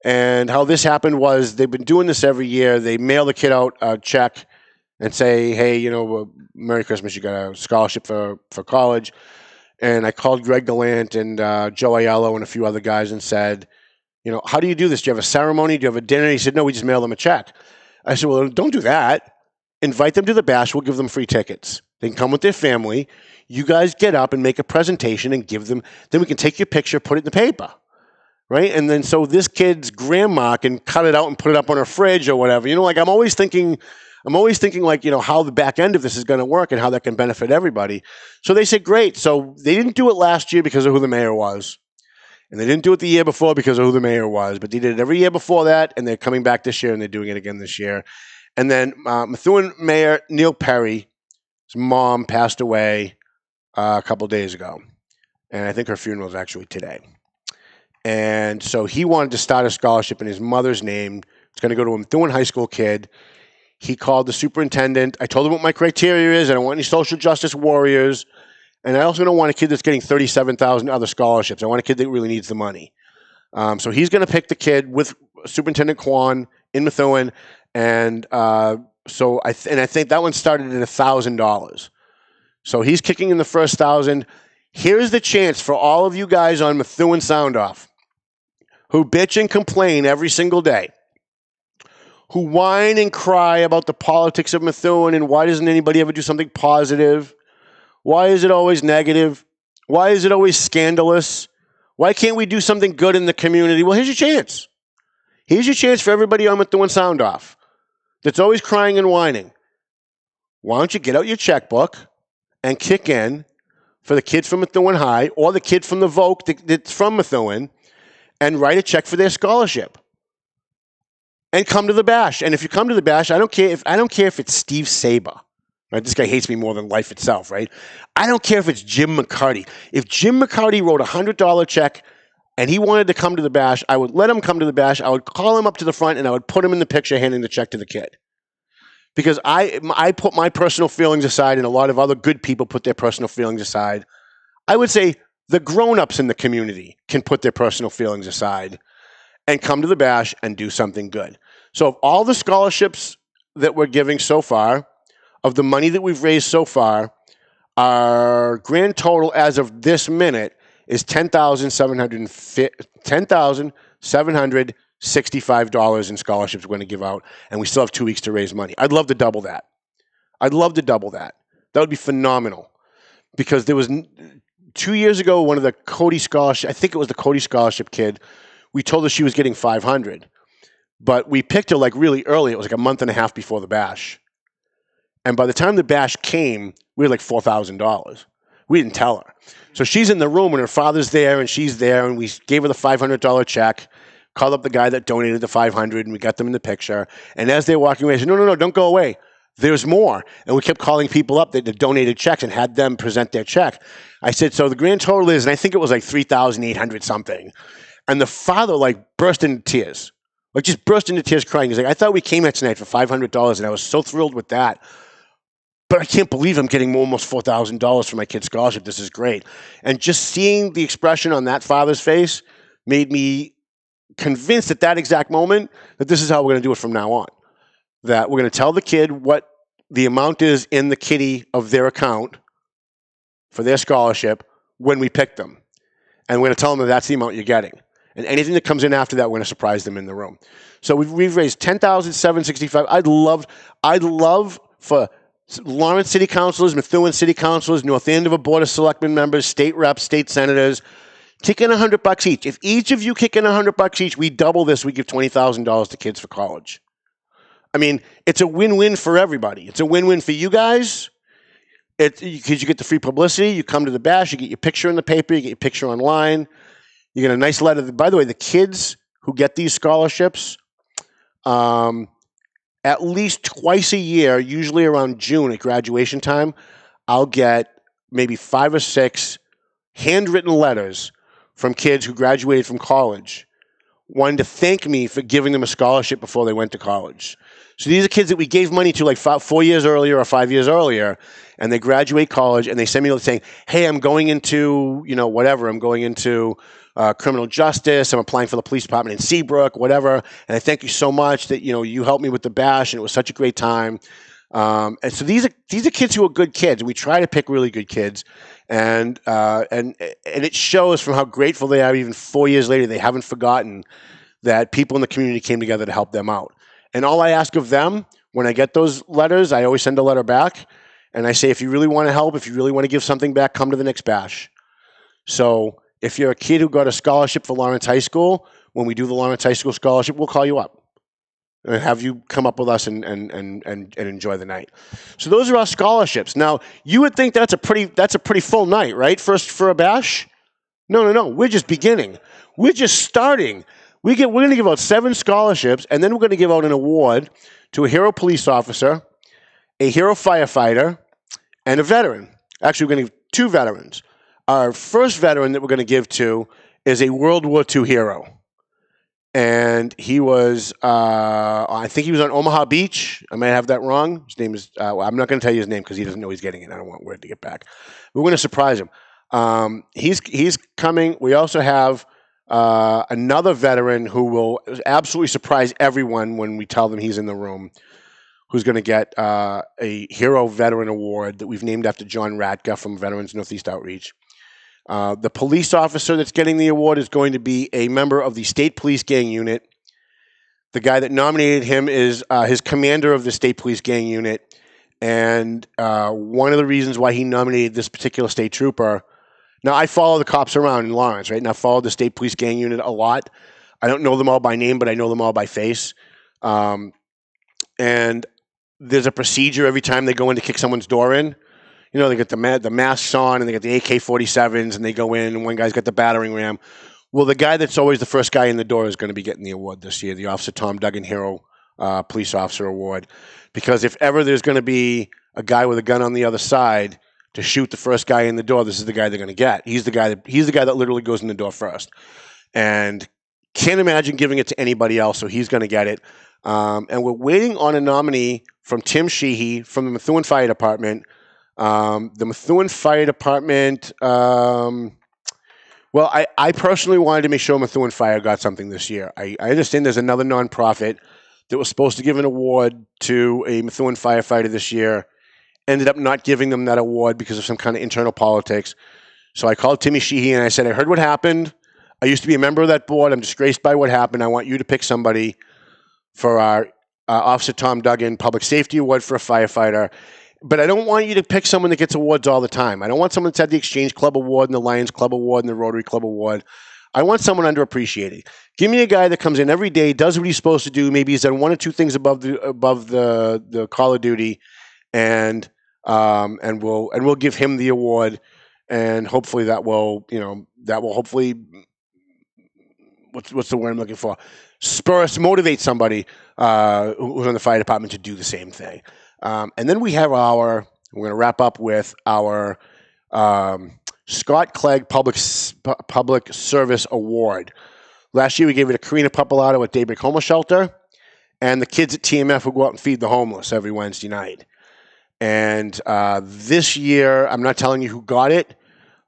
[SPEAKER 7] and how this happened was they've been doing this every year. They mail the kid out a check and say, hey, Merry Christmas, you got a scholarship for college. And I called Greg Gallant and Joe Aiello and a few other guys and said, how do you do this? Do you have a ceremony? Do you have a dinner? He said, no, we just mail them a check. I said, well, don't do that. Invite them to the bash. We'll give them free tickets. They can come with their family. You guys get up and make a presentation and give them. Then we can take your picture, put it in the paper, right? And then so this kid's grandma can cut it out and put it up on her fridge or whatever. I'm always thinking like, how the back end of this is going to work and how that can benefit everybody. So they said, great. So they didn't do it last year because of who the mayor was. And they didn't do it the year before because of who the mayor was, but they did it every year before that, and they're coming back this year, and they're doing it again this year. And then Methuen Mayor Neil Perry, his mom passed away a couple days ago. and I think her funeral is actually today. And so he wanted to start a scholarship in his mother's name. It's going to go to a Methuen High School kid. He called the superintendent. I told him what my criteria is. I don't want any social justice warriors. And I also don't want a kid that's getting 37,000 other scholarships. I want a kid that really needs the money. So he's going to pick the kid with Superintendent Kwan in Methuen. And so I think that one started at $1,000. So he's kicking in the first 1,000. Here's the chance for all of you guys on Methuen Sound Off who bitch and complain every single day, who whine and cry about the politics of Methuen and why doesn't anybody ever do something positive? Why is it always negative? Why is it always scandalous? Why can't we do something good in the community? Well, here's your chance. Here's your chance for everybody on Methuen Sound Off that's always crying and whining. Why don't you get out your checkbook and kick in for the kid from Methuen High or the kid from the Voc that's from Methuen and write a check for their scholarship and come to the bash. And if you come to the bash, I don't care if it's Steve Saber. Right? This guy hates me more than life itself, right? I don't care if it's Jim McCarty. If Jim McCarty wrote a $100 check and he wanted to come to the bash, I would let him come to the bash. I would call him up to the front and I would put him in the picture handing the check to the kid. Because I put my personal feelings aside and a lot of other good people put their personal feelings aside. I would say the grown-ups in the community can put their personal feelings aside and come to the bash and do something good. So of all the scholarships that we're giving so far, of the money that we've raised so far, our grand total as of this minute is $10,765 in scholarships we're going to give out, and we still have 2 weeks to raise money. I'd love to double that. That would be phenomenal. Because there was 2 years ago, one of the Cody Scholarship, I think it was the Cody Scholarship kid, we told her she was getting $500. But we picked her like really early. It was like a month and a half before the bash. And by the time the bash came, we had like $4,000. We didn't tell her. So she's in the room and her father's there and she's there and we gave her the $500 check, called up the guy that donated the $500 and we got them in the picture. And as they were walking away, I said, no, don't go away. There's more. And we kept calling people up that donated checks and had them present their check. I said, so the grand total is, and I think it was like $3,800 something. And the father like burst into tears. Like just burst into tears crying. He's like, I thought we came here tonight for $500 and I was so thrilled with that. But I can't believe I'm getting almost $4,000 for my kid's scholarship. This is great. And just seeing the expression on that father's face made me convinced at that exact moment that this is how we're going to do it from now on. That we're going to tell the kid what the amount is in the kitty of their account for their scholarship when we pick them. And we're going to tell them that that's the amount you're getting. And anything that comes in after that, we're going to surprise them in the room. So we've raised $10,765. I'd love for Lawrence City Councilors, Methuen City Councilors, North Andover Board of Selectmen members, state reps, state senators, kick in $100 each. If each of you kick in $100 each, we double this. We give $20,000 to kids for college. I mean, it's a win-win for everybody. It's a win-win for you guys because you get the free publicity. You come to the bash. You get your picture in the paper. You get your picture online. You get a nice letter. By the way, the kids who get these scholarships, at least twice a year, usually around June at graduation time, I'll get maybe 5 or 6 handwritten letters from kids who graduated from college wanting to thank me for giving them a scholarship before they went to college. So these are kids that we gave money to like 4 years earlier or 5 years earlier, and they graduate college, and they send me a letter saying, hey, I'm going into, whatever. I'm going into criminal justice. I'm applying for the police department in Seabrook, whatever. And I thank you so much that, you helped me with the bash, and it was such a great time. And so these are kids who are good kids. We try to pick really good kids. And it shows from how grateful they are even 4 years later. They haven't forgotten that people in the community came together to help them out. And all I ask of them when I get those letters, I always send a letter back. And I say, if you really want to help, if you really want to give something back, come to the next bash. So if you're a kid who got a scholarship for Lawrence High School, when we do the Lawrence High School scholarship, we'll call you up and have you come up with us and enjoy the night. So those are our scholarships. Now, you would think that's a pretty full night, right? For a bash? No. We're just beginning. We're just starting. We're going to give out 7 scholarships, and then we're going to give out an award to a hero police officer, a hero firefighter, and a veteran. Actually, we're going to give 2 veterans. Our first veteran that we're going to give to is a World War II hero. And he was, I think he was on Omaha Beach. I might have that wrong. His name is, I'm not going to tell you his name because he doesn't know he's getting it. I don't want word to get back. We're going to surprise him. He's coming. We also have another veteran who will absolutely surprise everyone when we tell them he's in the room, who's going to get a Hero Veteran Award that we've named after John Ratka from Veterans Northeast Outreach. The police officer that's getting the award is going to be a member of the State Police Gang Unit. The guy that nominated him is his commander of the State Police Gang Unit. And one of the reasons why he nominated this particular state trooper, now I follow the cops around in Lawrence, right? And I follow the State Police Gang Unit a lot. I don't know them all by name, but I know them all by face. And there's a procedure every time they go in to kick someone's door in. You know, they get the masks on, and they get the AK-47s, and they go in, and one guy's got the battering ram. Well, the guy that's always the first guy in the door is going to be getting the award this year, the Officer Tom Duggan Hero Police Officer Award. Because if ever there's going to be a guy with a gun on the other side to shoot the first guy in the door, this is the guy they're going to get. He's the guy that literally goes in the door first. And can't imagine giving it to anybody else, so he's going to get it. And we're waiting on a nominee from Tim Sheehy from the Methuen Fire Department. The Methuen Fire Department, well, I personally wanted to make sure Methuen Fire got something this year. I understand there's another nonprofit that was supposed to give an award to a Methuen firefighter this year, ended up not giving them that award because of some kind of internal politics. So I called Timmy Sheehy and I said, I heard what happened. I used to be a member of that board. I'm disgraced by what happened. I want you to pick somebody for our Officer Tom Duggan Public Safety Award for a firefighter. But I don't want you to pick someone that gets awards all the time. I don't want someone that's had the Exchange Club Award and the Lions Club Award and the Rotary Club Award. I want someone underappreciated. Give me a guy that comes in every day, does what he's supposed to do. Maybe he's done one or two things above the call of duty, and we'll give him the award. And hopefully that will hopefully what's the word I'm looking for? Motivate somebody who's on the fire department to do the same thing. And then we have we're going to wrap up with our Scott Clegg Public Service Award. Last year we gave it to Karina Papalato at Daybreak Homeless Shelter, and the kids at TMF who go out and feed the homeless every Wednesday night. And this year, I'm not telling you who got it,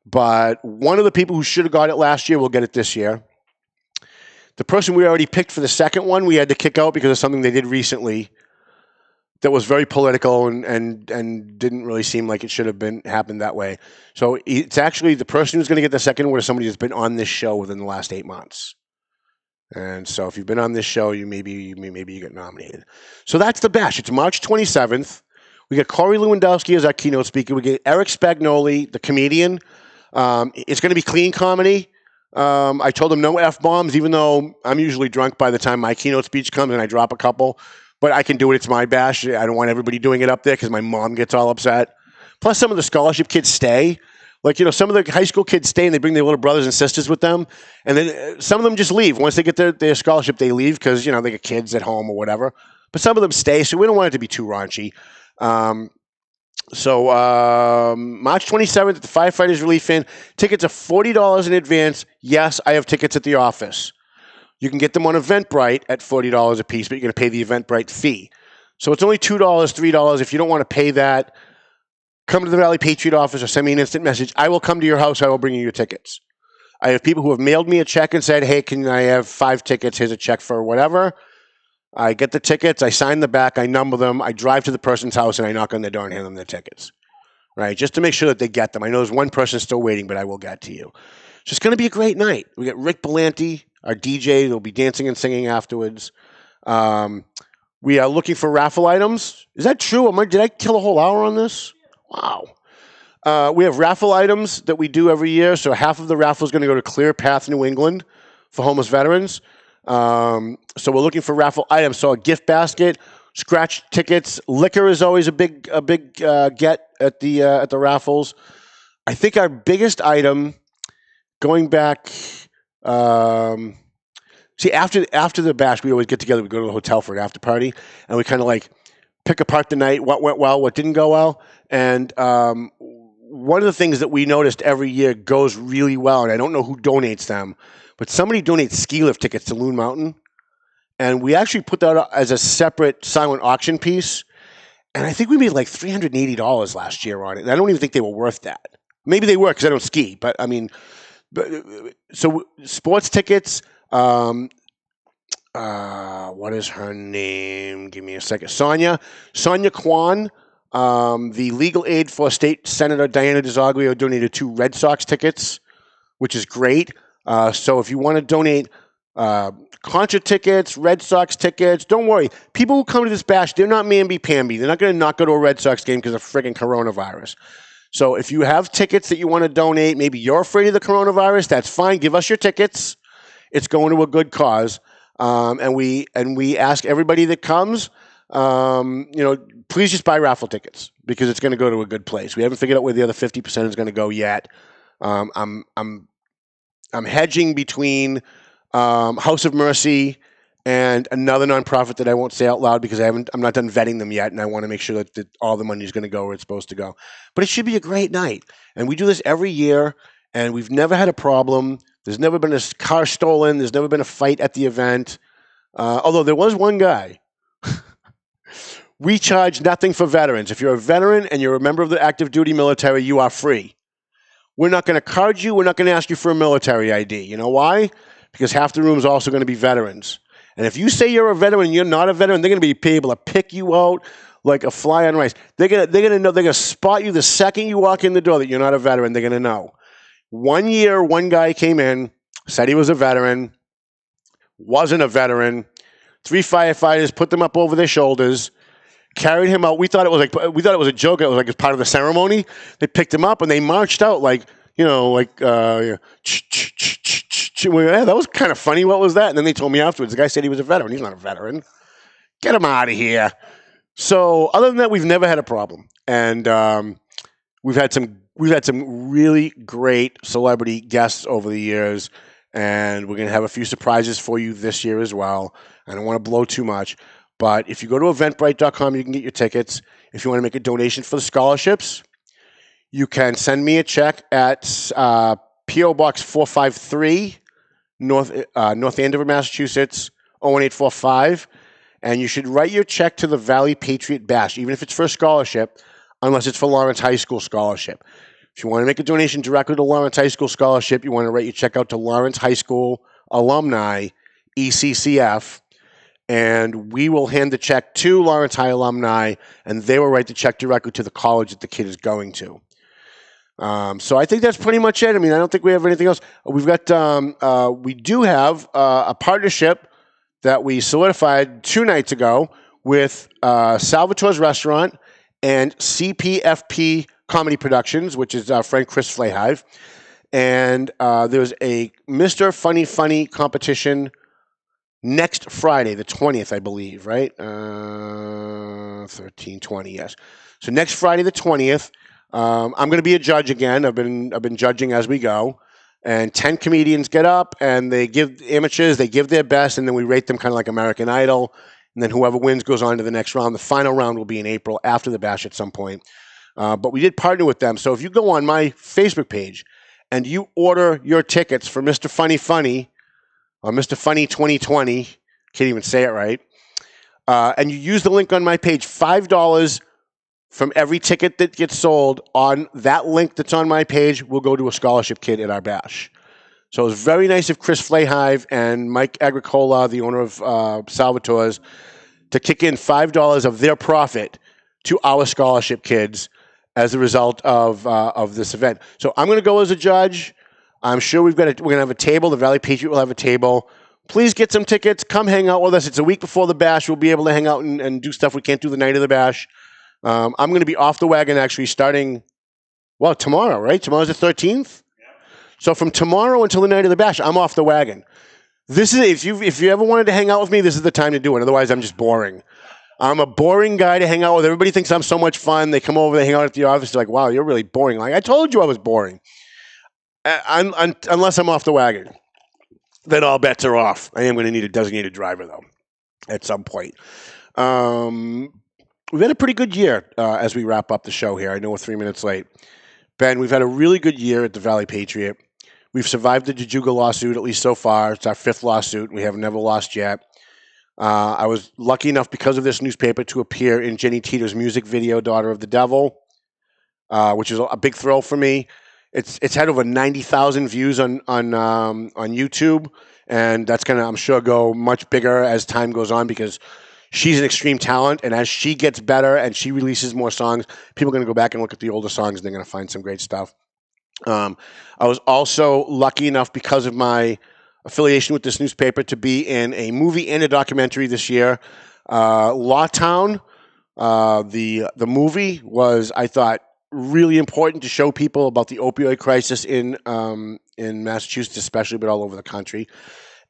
[SPEAKER 7] but one of the people who should have got it last year will get it this year. The person we already picked for the second one, we had to kick out because of something they did recently that was very political and didn't really seem like it should have happened that way. So it's actually the person who's going to get the second award is somebody who's been on this show within the last 8 months. And so if you've been on this show, maybe you get nominated. So that's the bash. It's March 27th. We got Corey Lewandowski as our keynote speaker. We get Eric Spagnoli, the comedian. It's going to be clean comedy. I told him no F-bombs, even though I'm usually drunk by the time my keynote speech comes and I drop a couple. But I can do it. It's my bash. I don't want everybody doing it up there because my mom gets all upset. Plus, some of the scholarship kids stay. Like, some of the high school kids stay and they bring their little brothers and sisters with them. And then some of them just leave. Once they get their scholarship, they leave because, they got kids at home or whatever. But some of them stay, so we don't want it to be too raunchy. So March 27th at the Firefighters Relief Inn. Tickets are $40 in advance. Yes, I have tickets at the office. You can get them on Eventbrite at $40 a piece, but you're going to pay the Eventbrite fee. So it's only $2, $3. If you don't want to pay that, come to the Valley Patriot office or send me an instant message. I will come to your house. I will bring you your tickets. I have people who have mailed me a check and said, hey, can I have 5 tickets? Here's a check for whatever. I get the tickets. I sign the back. I number them. I drive to the person's house, and I knock on their door and hand them their tickets, right, just to make sure that they get them. I know there's one person still waiting, but I will get to you. So it's going to be a great night. We got Rick Belanti, our DJ. They'll be dancing and singing afterwards. We are looking for raffle items. Is that true? Did I kill a whole hour on this? Wow. We have raffle items that we do every year. So half of the raffle is going to go to Clear Path, New England for homeless veterans. So we're looking for raffle items. So a gift basket, scratch tickets, liquor is always a big get at the raffles. I think our biggest item going back, after the bash, we always get together. We go to the hotel for an after party, and we kind of pick apart the night, what went well, what didn't go well. And one of the things that we noticed every year goes really well, and I don't know who donates them, but somebody donates ski lift tickets to Loon Mountain, and we actually put that as a separate silent auction piece, and I think we made like $380 last year on it, and I don't even think they were worth that. Maybe they were because I don't ski, but I mean, so sports tickets. What is her name? Give me a second. Sonia Kwan. The legal aid for State Senator Diana DeZoglio donated 2 Red Sox tickets, which is great. So if you want to donate concert tickets, Red Sox tickets, don't worry. People who come to this bash, they're not mamby-pamby. They're not going to not go to a Red Sox game because of friggin' coronavirus. So if you have tickets that you want to donate, maybe you're afraid of the coronavirus, that's fine. Give us your tickets. It's going to a good cause. And we ask everybody that comes, please just buy raffle tickets because it's going to go to a good place. We haven't figured out where the other 50% is going to go yet. I'm hedging between House of Mercy and another nonprofit that I won't say out loud because I'm not done vetting them yet, and I want to make sure that all the money is going to go where it's supposed to go. But it should be a great night, and we do this every year, and we've never had a problem. There's never been a car stolen. There's never been a fight at the event. Although there was one guy. We charge nothing for veterans. If you're a veteran and you're a member of the active duty military, you are free. We're not going to card you. We're not going to ask you for a military ID. You know why? Because half the room is also going to be veterans. And if you say you're a veteran and you're not a veteran, they're going to be able to pick you out like a fly on rice. They're going to know. They're going to spot you the second you walk in the door that you're not a veteran. They're going to know. One year, one guy came in, said he was a veteran, wasn't a veteran. 3 firefighters put them up over their shoulders, carried him out. We thought it was a joke. It was like as part of the ceremony. They picked him up and they marched out like. That was kind of funny. What was that? And then they told me afterwards, the guy said he was a veteran. He's not a veteran. Get him out of here. So other than that, we've never had a problem. And we've had some really great celebrity guests over the years. And we're going to have a few surprises for you this year as well. I don't want to blow too much. But if you go to eventbrite.com, you can get your tickets. If you want to make a donation for the scholarships, you can send me a check at P.O. Box 453, North Andover, Massachusetts, 01845. And you should write your check to the Valley Patriot Bash, even if it's for a scholarship, unless it's for Lawrence High School scholarship. If you want to make a donation directly to Lawrence High School scholarship, you want to write your check out to Lawrence High School Alumni, ECCF, and we will hand the check to Lawrence High Alumni, and they will write the check directly to the college that the kid is going to. So I think that's pretty much it. I mean, I don't think we have anything else. We do have a partnership that we solidified 2 nights ago with Salvatore's Restaurant and CPFP Comedy Productions, which is our friend Chris Flayhive. And there's a Mr. Funny competition next Friday, the 20th, I believe, right? 13/20, yes. So next Friday, the 20th. I'm going to be a judge again. I've been judging as we go, and 10 comedians get up and they give their best, and then we rate them kind of like American Idol, and then whoever wins goes on to the next round. The final round will be in April after the bash at some point. But we did partner with them, so if you go on my Facebook page and you order your tickets for Mr. Funny or Mr. Funny 2020, can't even say it right, and you use the link on my page, $5 from every ticket that gets sold on that link that's on my page will go to a scholarship kid at our bash. So it was very nice of Chris Flayhive and Mike Agricola, the owner of Salvatore's, to kick in $5 of their profit to our scholarship kids as a result of this event. So I'm going to go as a judge. I'm sure we're going to have a table. The Valley Patriot will have a table. Please get some tickets. Come hang out with us. It's a week before the bash. We'll be able to hang out and do stuff we can't do the night of the bash. I'm going to be off the wagon actually starting, tomorrow, right? Tomorrow's the 13th? Yeah. So from tomorrow until the night of the bash, I'm off the wagon. This is if you ever wanted to hang out with me, this is the time to do it. Otherwise, I'm just boring. I'm a boring guy to hang out with. Everybody thinks I'm so much fun. They come over, they hang out at the office. They're like, wow, you're really boring. Like, I told you I was boring. Unless I'm off the wagon. Then all bets are off. I am going to need a designated driver, though, at some point. We've had a pretty good year as we wrap up the show here. I know we're 3 minutes late. Ben, we've had a really good year at the Valley Patriot. We've survived the Jajuga lawsuit, at least so far. It's our 5th lawsuit. We have never lost yet. I was lucky enough because of this newspaper to appear in Jenny Teeter's music video, Daughter of the Devil, which is a big thrill for me. It's had over 90,000 views on YouTube, and that's going to, I'm sure, go much bigger as time goes on because she's an extreme talent, and as she gets better and she releases more songs, people are going to go back and look at the older songs, and they're going to find some great stuff. I was also lucky enough because of my affiliation with this newspaper to be in a movie and a documentary this year. Lawtown, the movie was, I thought, really important to show people about the opioid crisis in Massachusetts, especially, but all over the country.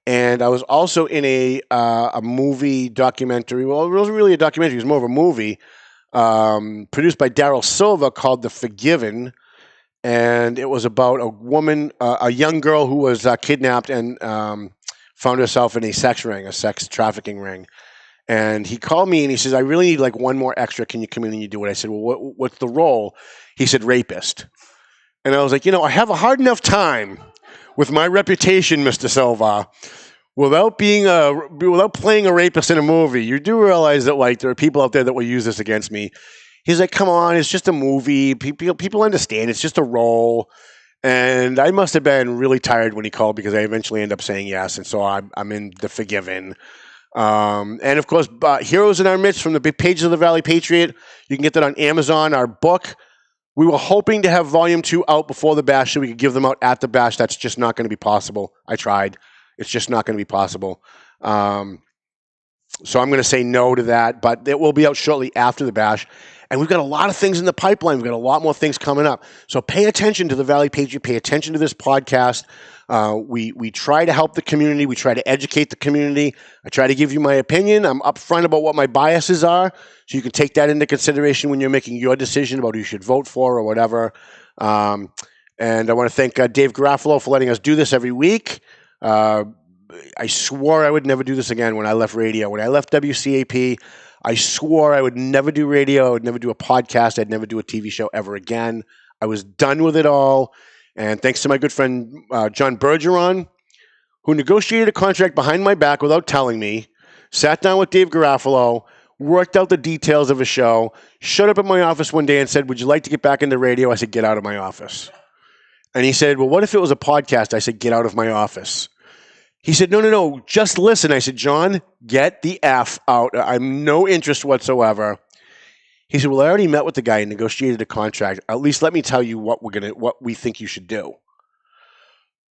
[SPEAKER 7] And I was also in a movie documentary. Well, it wasn't really a documentary; it was more of a movie produced by Daryl Silva called "The Forgiven." And it was about a woman, a young girl who was kidnapped and found herself in a sex ring, a sex trafficking ring. And he called me and he says, I really need like one more extra. Can you come in and you do it? I said, well, what's the role? He said, rapist. And I was like, I have a hard enough time with my reputation, Mr. Silva, without playing a rapist in a movie. You do realize that like there are people out there that will use this against me. He's like, come on, it's just a movie. People understand. It's just a role. And I must have been really tired when he called because I eventually ended up saying yes. And so I'm in The Forgiven. And, of course, Heroes in Our Midst from the big pages of the Valley Patriot. You can get that on Amazon. Our book, we were hoping to have Volume 2 out before the bash so we could give them out at the bash. That's just not going to be possible. I tried. It's just not going to be possible. So I'm going to say no to that. But it will be out shortly after the bash. And we've got a lot of things in the pipeline. We've got a lot more things coming up. So pay attention to the Valley Patriot. Pay attention to this podcast. We try to help the community. We try to educate the community. I try to give you my opinion. I'm upfront about what my biases are, so you can take that into consideration when you're making your decision about who you should vote for or whatever. And I want to thank Dave Garofalo for letting us do this every week. I swore I would never do this again when I left radio. When I left WCAP, I swore I would never do radio. I would never do a podcast. I'd never do a TV show ever again. I was done with it all. And thanks to my good friend John Bergeron, who negotiated a contract behind my back without telling me, sat down with Dave Garofalo, worked out the details of a show, showed up at my office one day and said, would you like to get back into radio? I said, get out of my office. And he said, well, what if it was a podcast? I said, get out of my office. He said, no, just listen. I said, John, get the F out. I'm no interest whatsoever. He said, well, I already met with the guy and negotiated a contract. At least let me tell you what we think you should do.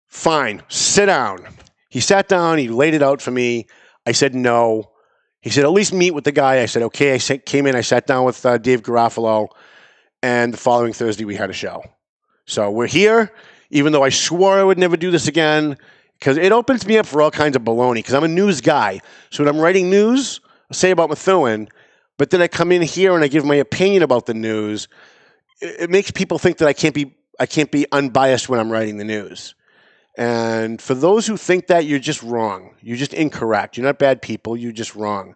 [SPEAKER 7] Fine, sit down. He sat down. He laid it out for me. I said, no. He said, at least meet with the guy. I said, okay. I came in. I sat down with Dave Garofalo. And the following Thursday, we had a show. So we're here, even though I swore I would never do this again, because it opens me up for all kinds of baloney, because I'm a news guy. So when I'm writing news, I'll say about Methuen, but then I come in here and I give my opinion about the news. It makes people think that I can't be unbiased when I'm writing the news. And for those who think that, you're just wrong. You're just incorrect. You're not bad people. You're just wrong.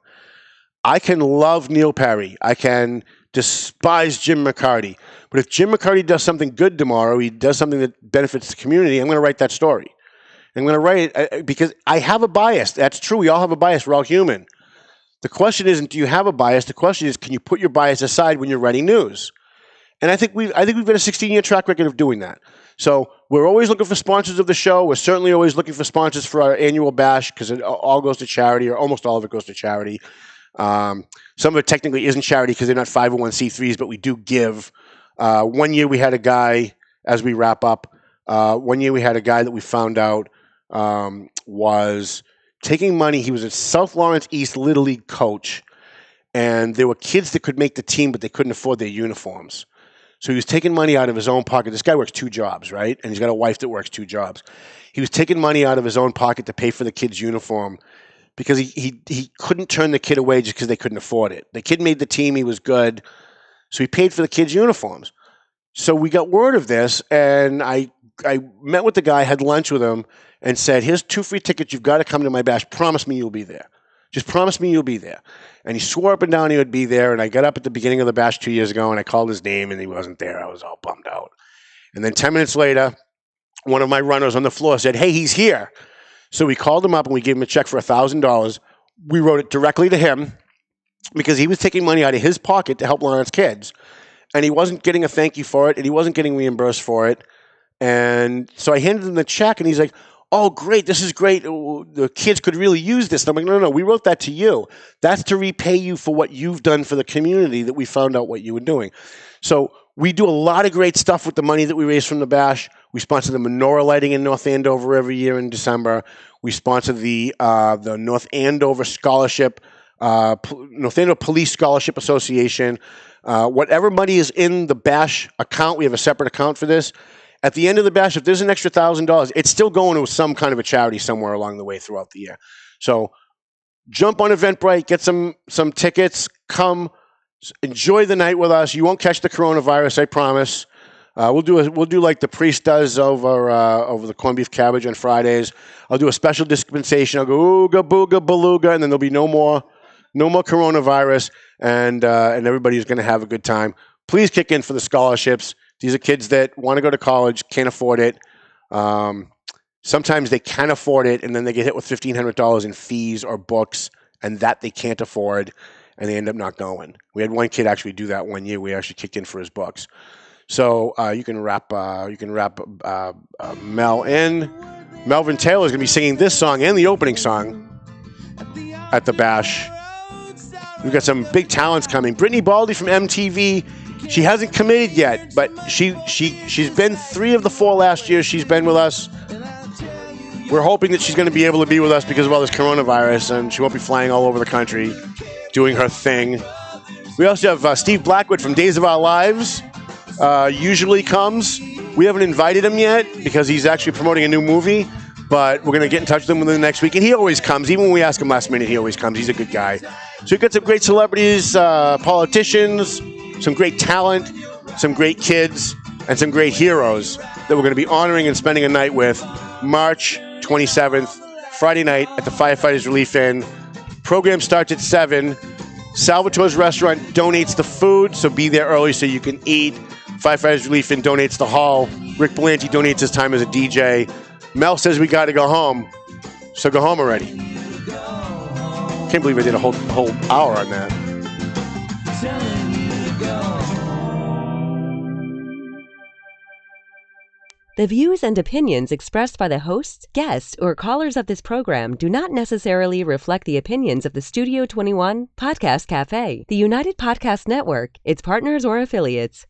[SPEAKER 7] I can love Neil Perry. I can despise Jim McCarty. But if Jim McCarty does something good tomorrow, he does something that benefits the community, I'm going to write that story. I'm going to write it because I have a bias. That's true. We all have a bias. We're all human. The question isn't, do you have a bias? The question is, can you put your bias aside when you're writing news? And I think we've got a 16-year track record of doing that. So we're always looking for sponsors of the show. We're certainly always looking for sponsors for our annual bash because it all goes to charity, or almost all of it goes to charity. Some of it technically isn't charity because they're not 501c3s, but we do give. 1 year we had a guy, as we wrap up, 1 year we had a guy that we found out was taking money. He was a South Lawrence East Little League coach, and there were kids that could make the team, but they couldn't afford their uniforms. So he was taking money out of his own pocket. This guy works 2 jobs, right? And he's got a wife that works 2 jobs. He was taking money out of his own pocket to pay for the kid's uniform because he couldn't turn the kid away just because they couldn't afford it. The kid made the team. He was good. So he paid for the kid's uniforms. So we got word of this, and I met with the guy, had lunch with him, and said, here's 2 free tickets. You've got to come to my bash. Promise me you'll be there. Just promise me you'll be there. And he swore up and down he would be there. And I got up at the beginning of the bash 2 years ago, and I called his name, and he wasn't there. I was all bummed out. And then 10 minutes later, one of my runners on the floor said, "Hey, he's here." So we called him up and we gave him a check for $1,000. We wrote it directly to him because he was taking money out of his pocket to help Lawrence kids. And he wasn't getting a thank you for it, and he wasn't getting reimbursed for it. And so I handed him the check, and he's like, "Oh, great, this is great. The kids could really use this." And I'm like, no, we wrote that to you. That's to repay you for what you've done for the community that we found out what you were doing. So we do a lot of great stuff with the money that we raise from the bash. We sponsor the menorah lighting in North Andover every year in December. We sponsor the North Andover Scholarship, North Andover Police Scholarship Association. Whatever money is in the bash account, we have a separate account for this. At the end of the bash, if there's an extra $1,000, it's still going to some kind of a charity somewhere along the way throughout the year. So jump on Eventbrite, get some tickets, come enjoy the night with us. You won't catch the coronavirus, I promise. We'll do like the priest does over the corned beef cabbage on Fridays. I'll do a special dispensation. I'll go ooga booga beluga, and then there'll be no more coronavirus, and everybody's going to have a good time. Please kick in for the scholarships. These are kids that want to go to college, can't afford it. Sometimes they can afford it, and then they get hit with $1,500 in fees or books, and that they can't afford, and they end up not going. We had one kid actually do that one year. We actually kicked in for his books. So you can wrap Mel in. Melvin Taylor is going to be singing this song and the opening song at the bash. We've got some big talents coming. Brittany Baldy from MTV. She hasn't committed yet, but she's been 3 of the 4 last years she's been with us. We're hoping that she's going to be able to be with us because of all this coronavirus, and she won't be flying all over the country doing her thing. We also have Steve Blackwood from Days of Our Lives. Usually comes. We haven't invited him yet because he's actually promoting a new movie, but we're going to get in touch with him within the next week. And he always comes. Even when we ask him last minute, he always comes. He's a good guy. So we've got some great celebrities, politicians, some great talent, some great kids, and some great heroes that we're going to be honoring and spending a night with March 27th, Friday night at the Firefighters Relief Inn. Program starts at 7. Salvatore's Restaurant donates the food, so be there early so you can eat. Firefighters Relief Inn donates the hall. Rick Belanti donates his time as a DJ. Mel says we got to go home, so go home already. Can't believe I did a whole hour on that.
[SPEAKER 1] The views and opinions expressed by the hosts, guests, or callers of this program do not necessarily reflect the opinions of the Studio 21 Podcast Cafe, the United Podcast Network, its partners, or affiliates.